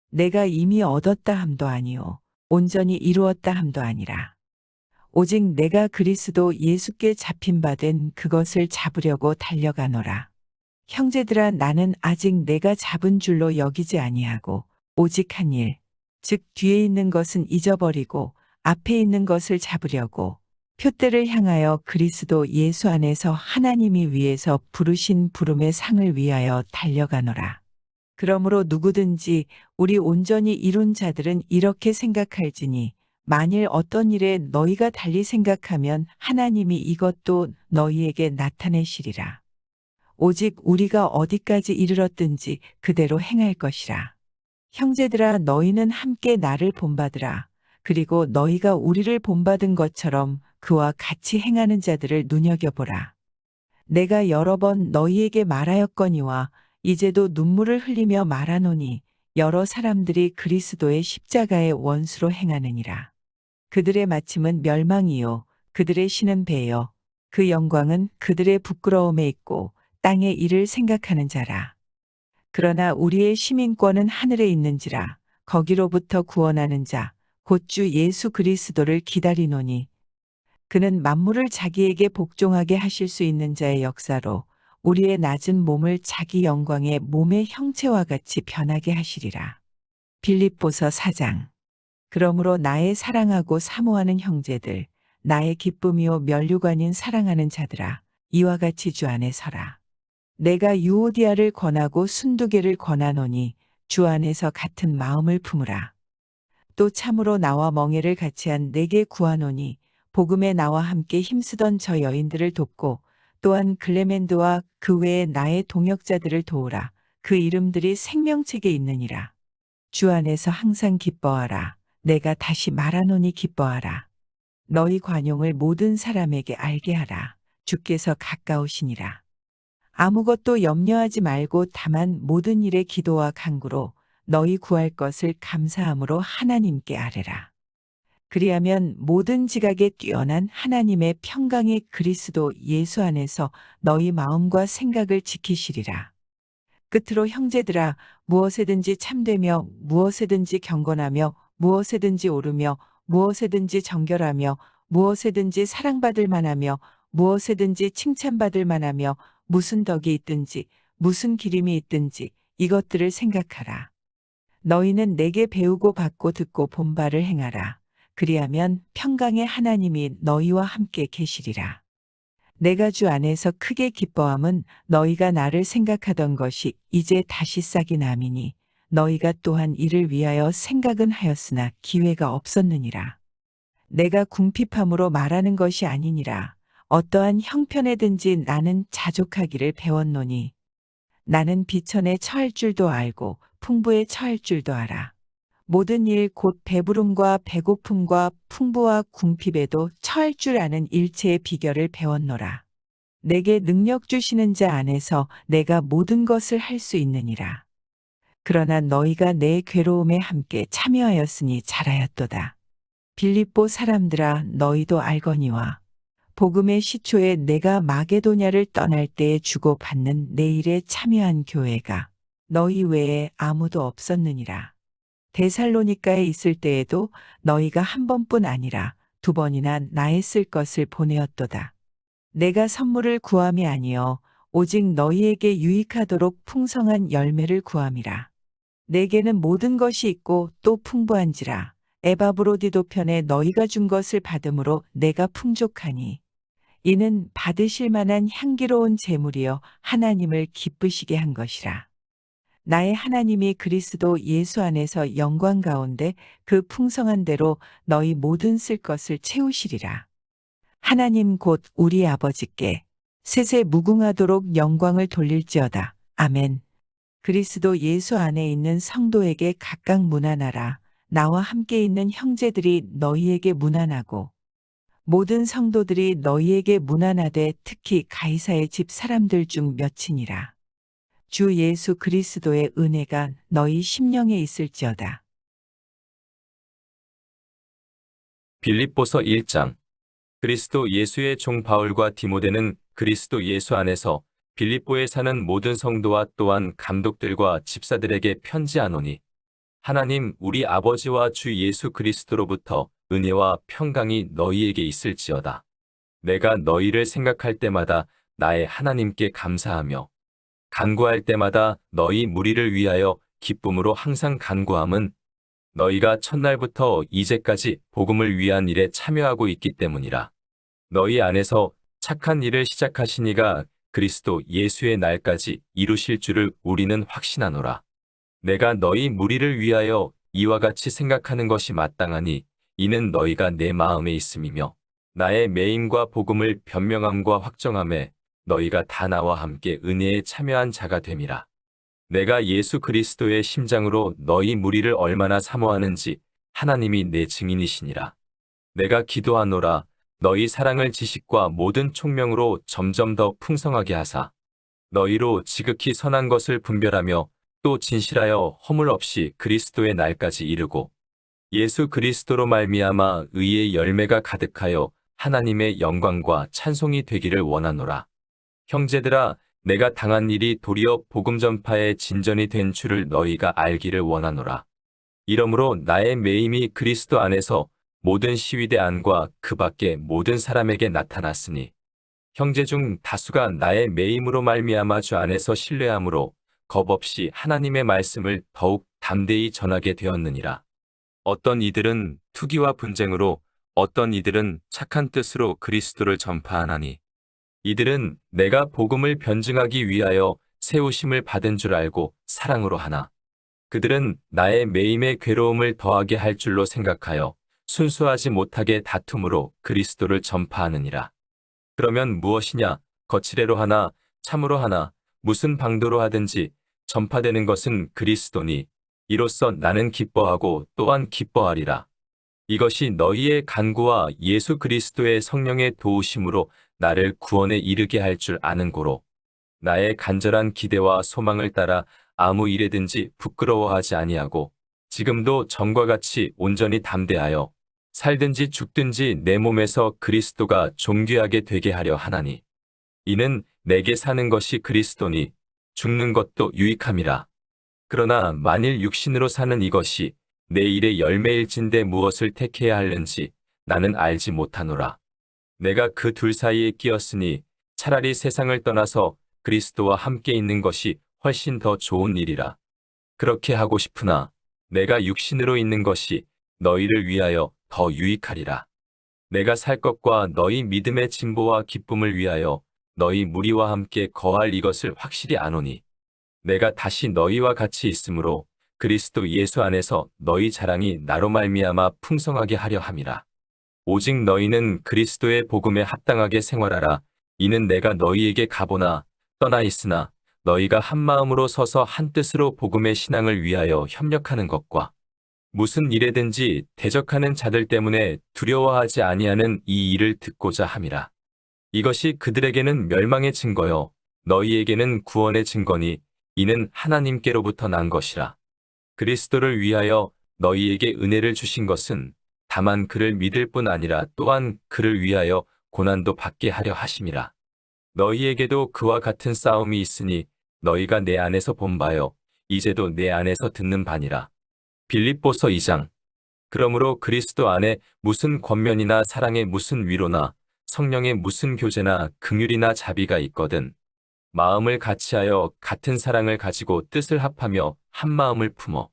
내가 이미 얻었다 함도 아니요 온전히 이루었다 함도 아니라 오직 내가 그리스도 예수께 잡힌 바 된 그것을 잡으려고 달려가노라. 형제들아 나는 아직 내가 잡은 줄로 여기지 아니하고 오직 한 일, 즉 뒤에 있는 것은 잊어버리고 앞에 있는 것을 잡으려고 표대를 향하여 그리스도 예수 안에서 하나님이 위에서 부르신 부름의 상을 위하여 달려가노라. 그러므로 누구든지 우리 온전히 이룬 자들은 이렇게 생각할지니 만일 어떤 일에 너희가 달리 생각하면 하나님이 이것도 너희에게 나타내시리라. 오직 우리가 어디까지 이르렀든지 그대로 행할 것이라. 형제들아 너희는 함께 나를 본받으라. 그리고 너희가 우리를 본받은 것처럼 그와 같이 행하는 자들을 눈여겨보라. 내가 여러 번 너희에게 말하였거니와 이제도 눈물을 흘리며 말하노니 여러 사람들이 그리스도의 십자가의 원수로 행하느니라. 그들의 마침은 멸망이요 그들의 신은 배요 그 영광은 그들의 부끄러움에 있고 땅의 일을 생각하는 자라. 그러나 우리의 시민권은 하늘에 있는지라 거기로부터 구원하는 자 곧 주 예수 그리스도를 기다리노니 그는 만물을 자기에게 복종하게 하실 수 있는 자의 역사로 우리의 낮은 몸을 자기 영광의 몸의 형체와 같이 변하게 하시리라. 빌립보서 4장. 그러므로 나의 사랑하고 사모하는 형제들, 나의 기쁨이요 면류관인 사랑하는 자들아, 이와 같이 주 안에 서라. 내가 유오디아를 권하고 순두개를 권하노니 주 안에서 같은 마음을 품으라. 또 참으로 나와 멍에를 같이 한 내게 구하노니 복음에 나와 함께 힘쓰던 저 여인들을 돕고 또한 글레멘드와 그 외에 나의 동역자들을 도우라. 그 이름들이 생명책에 있느니라. 주 안에서 항상 기뻐하라. 내가 다시 말하노니 기뻐하라. 너희 관용을 모든 사람에게 알게 하라. 주께서 가까우시니라. 아무것도 염려하지 말고 다만 모든 일에 기도와 간구로 너희 구할 것을 감사함으로 하나님께 아뢰라. 그리하면 모든 지각에 뛰어난 하나님의 평강의 그리스도 예수 안에서 너희 마음과 생각을 지키시리라. 끝으로 형제들아 무엇에든지 참되며 무엇에든지 경건하며 무엇에든지 오르며 무엇에든지 정결하며 무엇에든지 사랑받을 만하며 무엇에든지 칭찬받을 만하며 무슨 덕이 있든지 무슨 기림이 있든지 이것들을 생각하라. 너희는 내게 배우고 받고 듣고 본 바를 행하라. 그리하면 평강의 하나님이 너희와 함께 계시리라. 내가 주 안에서 크게 기뻐함은 너희가 나를 생각하던 것이 이제 다시 싹이 남이니 너희가 또한 이를 위하여 생각은 하였으나 기회가 없었느니라. 내가 궁핍함으로 말하는 것이 아니니라. 어떠한 형편에든지 나는 자족하기를 배웠노니 나는 비천에 처할 줄도 알고 풍부에 처할 줄도 알아. 모든 일 곧 배부름과 배고픔과 풍부와 궁핍에도 처할 줄 아는 일체의 비결을 배웠노라. 내게 능력 주시는 자 안에서 내가 모든 것을 할 수 있느니라. 그러나 너희가 내 괴로움에 함께 참여하였으니 잘하였도다. 빌립보 사람들아 너희도 알거니와 복음의 시초에 내가 마게도냐를 떠날 때에 주고받는 내 일에 참여한 교회가 너희 외에 아무도 없었느니라. 데살로니가에 있을 때에도 너희가 한 번뿐 아니라 2번이나 나의 쓸 것을 보내었도다. 내가 선물을 구함이 아니요 오직 너희에게 유익하도록 풍성한 열매를 구함이라. 내게는 모든 것이 있고 또 풍부한지라. 에바브로디도 편에 너희가 준 것을 받음으로 내가 풍족하니 이는 받으실 만한 향기로운 제물이여 하나님을 기쁘시게 한 것이라. 나의 하나님이 그리스도 예수 안에서 영광 가운데 그 풍성한 대로 너희 모든 쓸 것을 채우시리라. 하나님 곧 우리 아버지께 세세 무궁하도록 영광을 돌릴지어다. 아멘. 그리스도 예수 안에 있는 성도에게 각각 문안하라. 나와 함께 있는 형제들이 너희에게 문안하고 모든 성도들이 너희에게 문안하되 특히 가이사의 집 사람들 중 몇이니라. 주 예수 그리스도의 은혜가 너희 심령에 있을지어다. 빌립보서 1장. 그리스도 예수의 종 바울과 디모데는 그리스도 예수 안에서 빌립보에 사는 모든 성도와 또한 감독들과 집사들에게 편지하노니 하나님 우리 아버지와 주 예수 그리스도로부터 은혜와 평강이 너희에게 있을지어다. 내가 너희를 생각할 때마다 나의 하나님께 감사하며 간구할 때마다 너희 무리를 위하여 기쁨으로 항상 간구함은 너희가 첫날부터 이제까지 복음을 위한 일에 참여하고 있기 때문이라. 너희 안에서 착한 일을 시작하신 이가 그리스도 예수의 날까지 이루실 줄을 우리는 확신하노라. 내가 너희 무리를 위하여 이와 같이 생각하는 것이 마땅하니 이는 너희가 내 마음에 있음이며 나의 매임과 복음을 변명함과 확정함에 너희가 다 나와 함께 은혜에 참여한 자가 됨이라. 내가 예수 그리스도의 심장으로 너희 무리를 얼마나 사모하는지 하나님이 내 증인이시니라. 내가 기도하노라. 너희 사랑을 지식과 모든 총명으로 점점 더 풍성하게 하사 너희로 지극히 선한 것을 분별하며 또 진실하여 허물 없이 그리스도의 날까지 이르고 예수 그리스도로 말미암아 의의 열매가 가득하여 하나님의 영광과 찬송이 되기를 원하노라. 형제들아, 내가 당한 일이 도리어 복음 전파의 진전이 된 줄을 너희가 알기를 원하노라. 이러므로 나의 매임이 그리스도 안에서 모든 시위대 안과 그 밖의 모든 사람에게 나타났으니 형제 중 다수가 나의 매임으로 말미암아 주 안에서 신뢰함으로 겁없이 하나님의 말씀을 더욱 담대히 전하게 되었느니라. 어떤 이들은 투기와 분쟁으로 어떤 이들은 착한 뜻으로 그리스도를 전파하나니 이들은 내가 복음을 변증하기 위하여 세우심을 받은 줄 알고 사랑으로 하나 그들은 나의 매임의 괴로움을 더하게 할 줄로 생각하여 순수하지 못하게 다툼으로 그리스도를 전파하느니라. 그러면 무엇이냐? 거칠애로 하나 참으로 하나 무슨 방도로 하든지 전파되는 것은 그리스도니 이로써 나는 기뻐하고 또한 기뻐하리라. 이것이 너희의 간구와 예수 그리스도의 성령의 도우심으로 나를 구원에 이르게 할 줄 아는 고로 나의 간절한 기대와 소망을 따라 아무 일에든지 부끄러워하지 아니하고 지금도 전과 같이 온전히 담대하여 살든지 죽든지 내 몸에서 그리스도가 존귀하게 되게 하려 하나니 이는 내게 사는 것이 그리스도니 죽는 것도 유익함이라. 그러나 만일 육신으로 사는 이것이 내 일의 열매일진데 무엇을 택해야 하는지 나는 알지 못하노라. 내가 그 둘 사이에 끼었으니 차라리 세상을 떠나서 그리스도와 함께 있는 것이 훨씬 더 좋은 일이라. 그렇게 하고 싶으나 내가 육신으로 있는 것이 너희를 위하여 더 유익하리라. 내가 살 것과 너희 믿음의 진보와 기쁨을 위하여 너희 무리와 함께 거할 이것을 확실히 아노니 내가 다시 너희와 같이 있으므로 그리스도 예수 안에서 너희 자랑이 나로 말미암아 풍성하게 하려 함이라. 오직 너희는 그리스도의 복음에 합당하게 생활하라. 이는 내가 너희에게 가보나 떠나 있으나 너희가 한 마음으로 서서 한 뜻으로 복음의 신앙을 위하여 협력하는 것과 무슨 일에든지 대적하는 자들 때문에 두려워하지 아니하는 이 일을 듣고자 함이라. 이것이 그들에게는 멸망의 증거요 너희에게는 구원의 증거니 이는 하나님께로부터 난 것이라. 그리스도를 위하여 너희에게 은혜를 주신 것은 다만 그를 믿을 뿐 아니라 또한 그를 위하여 고난도 받게 하려 하심이라. 너희에게도 그와 같은 싸움이 있으니 너희가 내 안에서 본 바요 이제도 내 안에서 듣는 바니라. 빌립보서 2장. 그러므로 그리스도 안에 무슨 권면이나 사랑의 무슨 위로나 성령의 무슨 교제나 긍휼이나 자비가 있거든 마음을 같이하여 같은 사랑을 가지고 뜻을 합하며 한 마음을 품어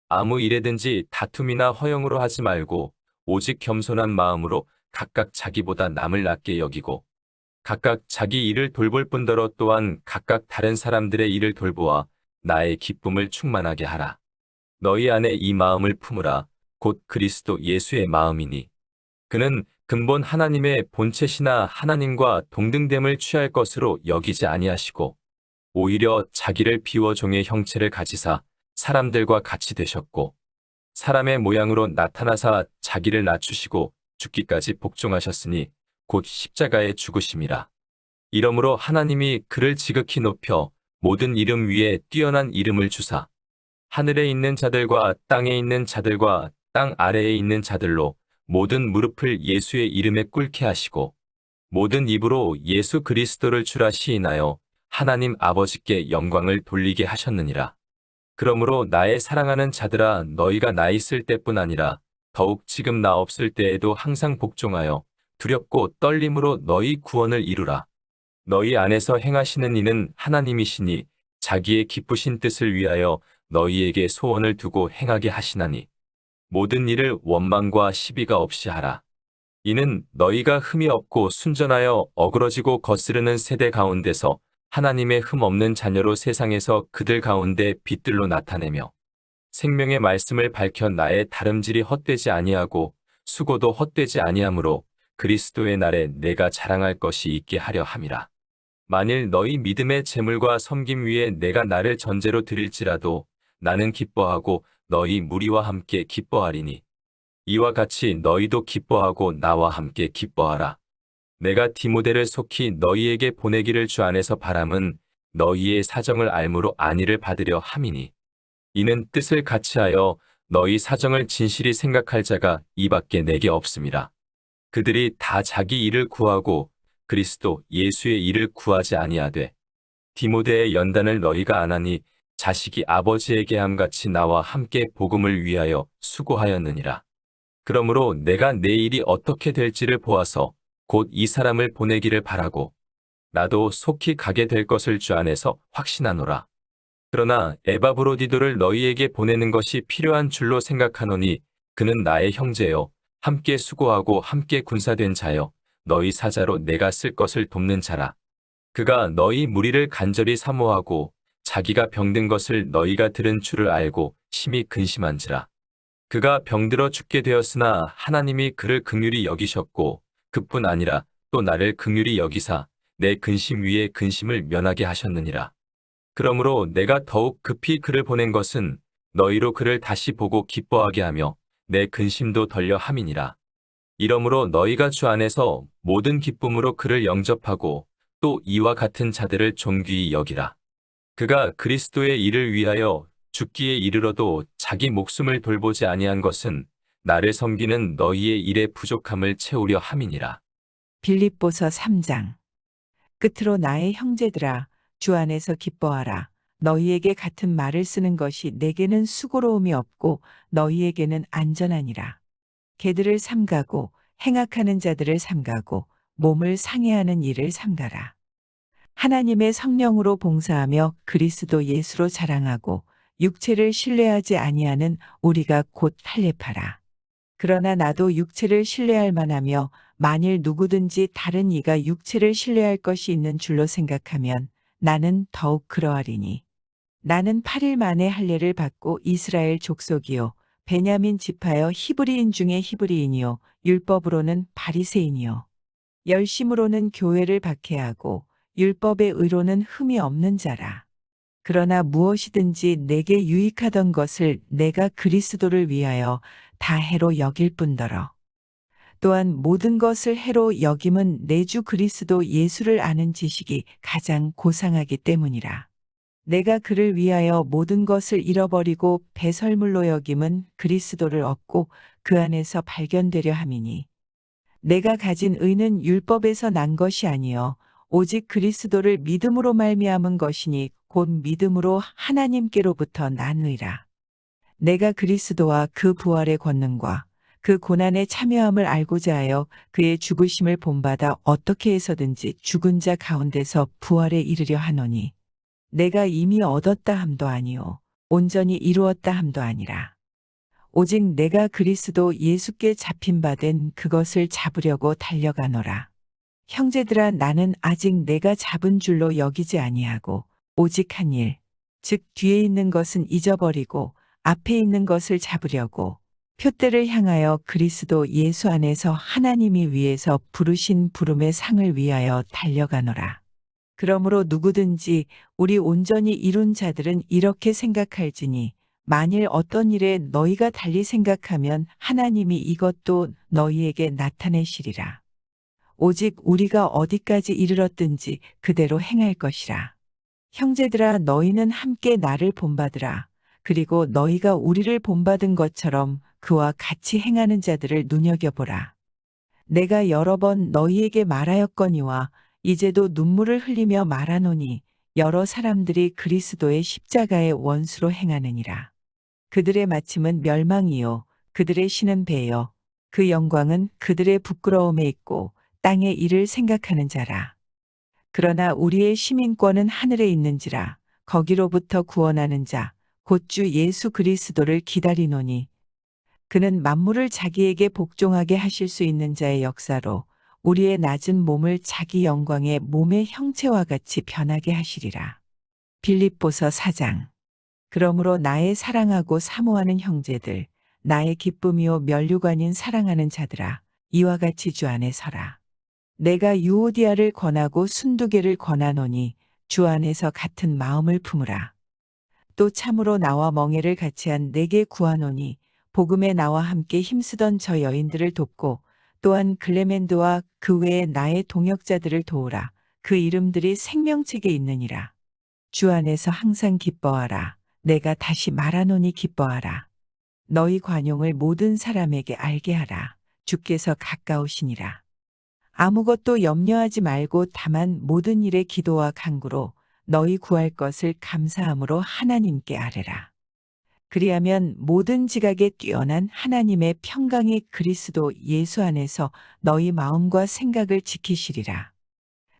아무 일에든지 다툼이나 허영으로 하지 말고 오직 겸손한 마음으로 각각 자기보다 남을 낮게 여기고 각각 자기 일을 돌볼 뿐더러 또한 각각 다른 사람들의 일을 돌보아 나의 기쁨을 충만하게 하라. 너희 안에 이 마음을 품으라. 곧 그리스도 예수의 마음이니. 그는 근본 하나님의 본체시나 하나님과 동등됨을 취할 것으로 여기지 아니하시고 오히려 자기를 비워 종의 형체를 가지사 사람들과 같이 되셨고 사람의 모양으로 나타나사 자기를 낮추시고 죽기까지 복종하셨으니 곧 십자가에 죽으심이라. 이러므로 하나님이 그를 지극히 높여 모든 이름 위에 뛰어난 이름을 주사 하늘에 있는 자들과 땅에 있는 자들과 땅 아래에 있는 자들로 모든 무릎을 예수의 이름에 꿇게 하시고 모든 입으로 예수 그리스도를 주라 시인하여 하나님 아버지께 영광을 돌리게 하셨느니라. 그러므로 나의 사랑하는 자들아 너희가 나 있을 때뿐 아니라 더욱 지금 나 없을 때에도 항상 복종하여 두렵고 떨림으로 너희 구원을 이루라. 너희 안에서 행하시는 이는 하나님이시니 자기의 기쁘신 뜻을 위하여 너희에게 소원을 두고 행하게 하시나니 모든 일을 원망과 시비가 없이 하라. 이는 너희가 흠이 없고 순전하여 어그러지고 거스르는 세대 가운데서 하나님의 흠 없는 자녀로 세상에서 그들 가운데 빛들로 나타내며 생명의 말씀을 밝혀 나의 다름질이 헛되지 아니하고 수고도 헛되지 아니하므로 그리스도의 날에 내가 자랑할 것이 있게 하려 함이라. 만일 너희 믿음의 재물과 섬김 위에 내가 나를 전제로 드릴지라도 나는 기뻐하고 너희 무리와 함께 기뻐하리니 이와 같이 너희도 기뻐하고 나와 함께 기뻐하라. 내가 디모데를 속히 너희에게 보내기를 주 안에서 바람은 너희의 사정을 알므로 안위를 받으려 함이니 이는 뜻을 같이하여 너희 사정을 진실히 생각할 자가 이밖에 내게 없음이라. 그들이 다 자기 일을 구하고 그리스도 예수의 일을 구하지 아니하되 디모데의 연단을 너희가 안 하니 자식이 아버지에게 함같이 나와 함께 복음을 위하여 수고하였느니라. 그러므로 내가 내 일이 어떻게 될지를 보아서 곧 이 사람을 보내기를 바라고 나도 속히 가게 될 것을 주 안에서 확신하노라. 그러나 에바브로디도를 너희에게 보내는 것이 필요한 줄로 생각하노니 그는 나의 형제요 함께 수고하고 함께 군사된 자요 너희 사자로 내가 쓸 것을 돕는 자라. 그가 너희 무리를 간절히 사모하고 자기가 병든 것을 너희가 들은 줄을 알고 심히 근심한지라. 그가 병들어 죽게 되었으나 하나님이 그를 긍휼히 여기셨고 그뿐 아니라 또 나를 긍휼히 여기사 내 근심 위에 근심을 면하게 하셨느니라. 그러므로 내가 더욱 급히 그를 보낸 것은 너희로 그를 다시 보고 기뻐하게 하며 내 근심도 덜려 함이니라. 이러므로 너희가 주 안에서 모든 기쁨으로 그를 영접하고 또 이와 같은 자들을 존귀히 여기라. 그가 그리스도의 일을 위하여 죽기에 이르러도 자기 목숨을 돌보지 아니한 것은 나를 섬기는 너희의 일의 부족함을 채우려 함이니라. 빌립보서 3장. 끝으로 나의 형제들아 주 안에서 기뻐하라. 너희에게 같은 말을 쓰는 것이 내게는 수고로움이 없고 너희에게는 안전하니라. 개들을 삼가고 행악하는 자들을 삼가고 몸을 상해하는 일을 삼가라. 하나님의 성령으로 봉사하며 그리스도 예수로 자랑하고 육체를 신뢰하지 아니하는 우리가 곧 할례파라. 그러나 나도 육체를 신뢰할 만하며 만일 누구든지 다른 이가 육체를 신뢰할 것이 있는 줄로 생각하면 나는 더욱 그러하리니. 나는 8일 만에 할례를 받고 이스라엘 족속이요 베냐민 지파여 히브리인 중에 히브리인이요 율법으로는 바리새인이요 열심으로는 교회를 박해하고 율법의 의로는 흠이 없는 자라. 그러나 무엇이든지 내게 유익하던 것을 내가 그리스도를 위하여 다 해로 여길 뿐더러 또한 모든 것을 해로 여김은 내 주 그리스도 예수를 아는 지식이 가장 고상하기 때문이라. 내가 그를 위하여 모든 것을 잃어버리고 배설물로 여김은 그리스도를 얻고 그 안에서 발견되려 함이니 내가 가진 의는 율법에서 난 것이 아니요 오직 그리스도를 믿음으로 말미암은 것이니 곧 믿음으로 하나님께로부터 난 의라. 내가 그리스도와 그 부활의 권능과 그 고난에 참여함을 알고자 하여 그의 죽으심을 본받아 어떻게 해서든지 죽은 자 가운데서 부활에 이르려 하노니 내가 이미 얻었다 함도 아니요 온전히 이루었다 함도 아니라 오직 내가 그리스도 예수께 잡힌 바 된 그것을 잡으려고 달려가노라. 형제들아 나는 아직 내가 잡은 줄로 여기지 아니하고 오직 한 일, 즉 뒤에 있는 것은 잊어버리고 앞에 있는 것을 잡으려고 표대를 향하여 그리스도 예수 안에서 하나님이 위에서 부르신 부름의 상을 위하여 달려가노라. 그러므로 누구든지 우리 온전히 이룬 자들은 이렇게 생각할지니 만일 어떤 일에 너희가 달리 생각하면 하나님이 이것도 너희에게 나타내시리라. 오직 우리가 어디까지 이르렀든지 그대로 행할 것이라. 형제들아 너희는 함께 나를 본받으라. 그리고 너희가 우리를 본받은 것처럼 그와 같이 행하는 자들을 눈여겨보라. 내가 여러 번 너희에게 말하였거니와 이제도 눈물을 흘리며 말하노니 여러 사람들이 그리스도의 십자가의 원수로 행하느니라. 그들의 마침은 멸망이요 그들의 신은 배요 그 영광은 그들의 부끄러움에 있고 땅의 일을 생각하는 자라. 그러나 우리의 시민권은 하늘에 있는지라 거기로부터 구원하는 자 곧 주 예수 그리스도를 기다리노니 그는 만물을 자기에게 복종하게 하실 수 있는 자의 역사로 우리의 낮은 몸을 자기 영광의 몸의 형체와 같이 변하게 하시리라. 빌립보서 4장. 그러므로 나의 사랑하고 사모하는 형제들, 나의 기쁨이요 면류관인 사랑하는 자들아, 이와 같이 주 안에 서라. 내가 유오디아를 권하고 순두개를 권하노니 주 안에서 같은 마음을 품으라. 또 참으로 나와 멍에를 같이 한 내게 구하노니 복음에 나와 함께 힘쓰던 저 여인들을 돕고 또한 글레멘드와 그 외에 나의 동역자들을 도우라. 그 이름들이 생명책에 있느니라. 주 안에서 항상 기뻐하라. 내가 다시 말하노니 기뻐하라. 너희 관용을 모든 사람에게 알게 하라. 주께서 가까우시니라. 아무것도 염려하지 말고 다만 모든 일에 기도와 간구로 너희 구할 것을 감사함으로 하나님께 아뢰라. 그리하면 모든 지각에 뛰어난 하나님의 평강이 그리스도 예수 안에서 너희 마음과 생각을 지키시리라.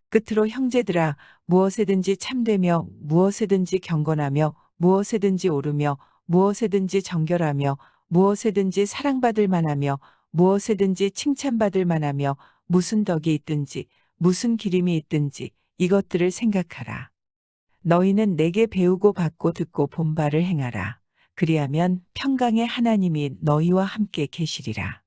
끝으로 형제들아 무엇에든지 참되며 무엇에든지 경건하며 무엇에든지 오르며 무엇에든지 정결하며 무엇에든지 사랑받을 만하며 무엇에든지 칭찬받을 만하며 무슨 덕이 있든지 무슨 기림이 있든지 이것들을 생각하라. 너희는 내게 배우고 받고 듣고 본 바를 행하라. 그리하면 평강의 하나님이 너희와 함께 계시리라.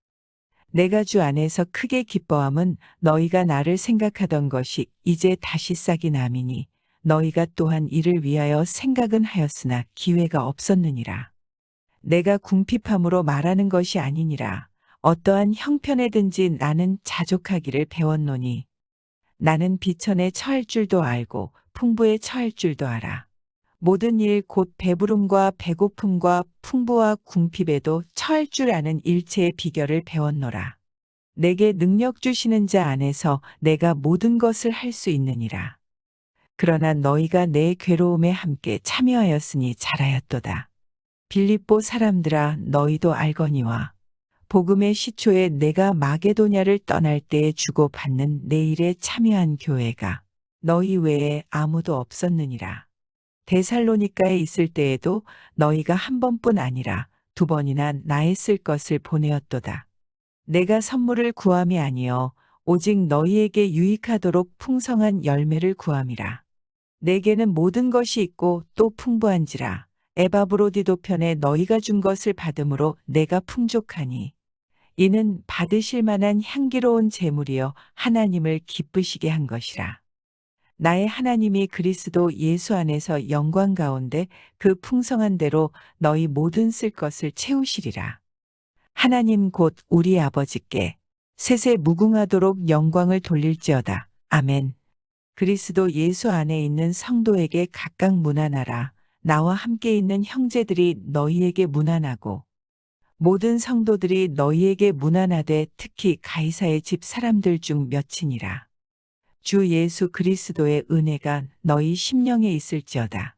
내가 주 안에서 크게 기뻐함은 너희가 나를 생각하던 것이 이제 다시 싹이 남이니 너희가 또한 이를 위하여 생각은 하였으나 기회가 없었느니라. 내가 궁핍함으로 말하는 것이 아니니라. 어떠한 형편에든지 나는 자족하기를 배웠노니 나는 비천에 처할 줄도 알고 풍부에 처할 줄도 알아. 모든 일 곧 배부름과 배고픔과 풍부와 궁핍에도 처할 줄 아는 일체의 비결을 배웠노라. 내게 능력 주시는 자 안에서 내가 모든 것을 할 수 있느니라. 그러나 너희가 내 괴로움에 함께 참여하였으니 잘하였도다. 빌립보 사람들아 너희도 알거니와 복음의 시초에 내가 마게도냐를 떠날 때에 주고받는 내 일에 참여한 교회가 너희 외에 아무도 없었느니라. 데살로니가에 있을 때에도 너희가 한 번뿐 아니라 두 번이나 나의 쓸 것을 보내었도다. 내가 선물을 구함이 아니여 오직 너희에게 유익하도록 풍성한 열매를 구함이라. 내게는 모든 것이 있고 또 풍부한지라. 에바브로디도 편에 너희가 준 것을 받음으로 내가 풍족하니 이는 받으실 만한 향기로운 제물이여 하나님을 기쁘시게 한 것이라. 나의 하나님이 그리스도 예수 안에서 영광 가운데 그 풍성한 대로 너희 모든 쓸 것을 채우시리라. 하나님 곧 우리 아버지께 세세 무궁하도록 영광을 돌릴지어다. 아멘. 그리스도 예수 안에 있는 성도에게 각각 문안하라. 나와 함께 있는 형제들이 너희에게 문안하고 모든 성도들이 너희에게 문안하되 특히 가이사의 집 사람들 중 몇이니라. 주 예수 그리스도의 은혜가 너희 심령에 있을지어다.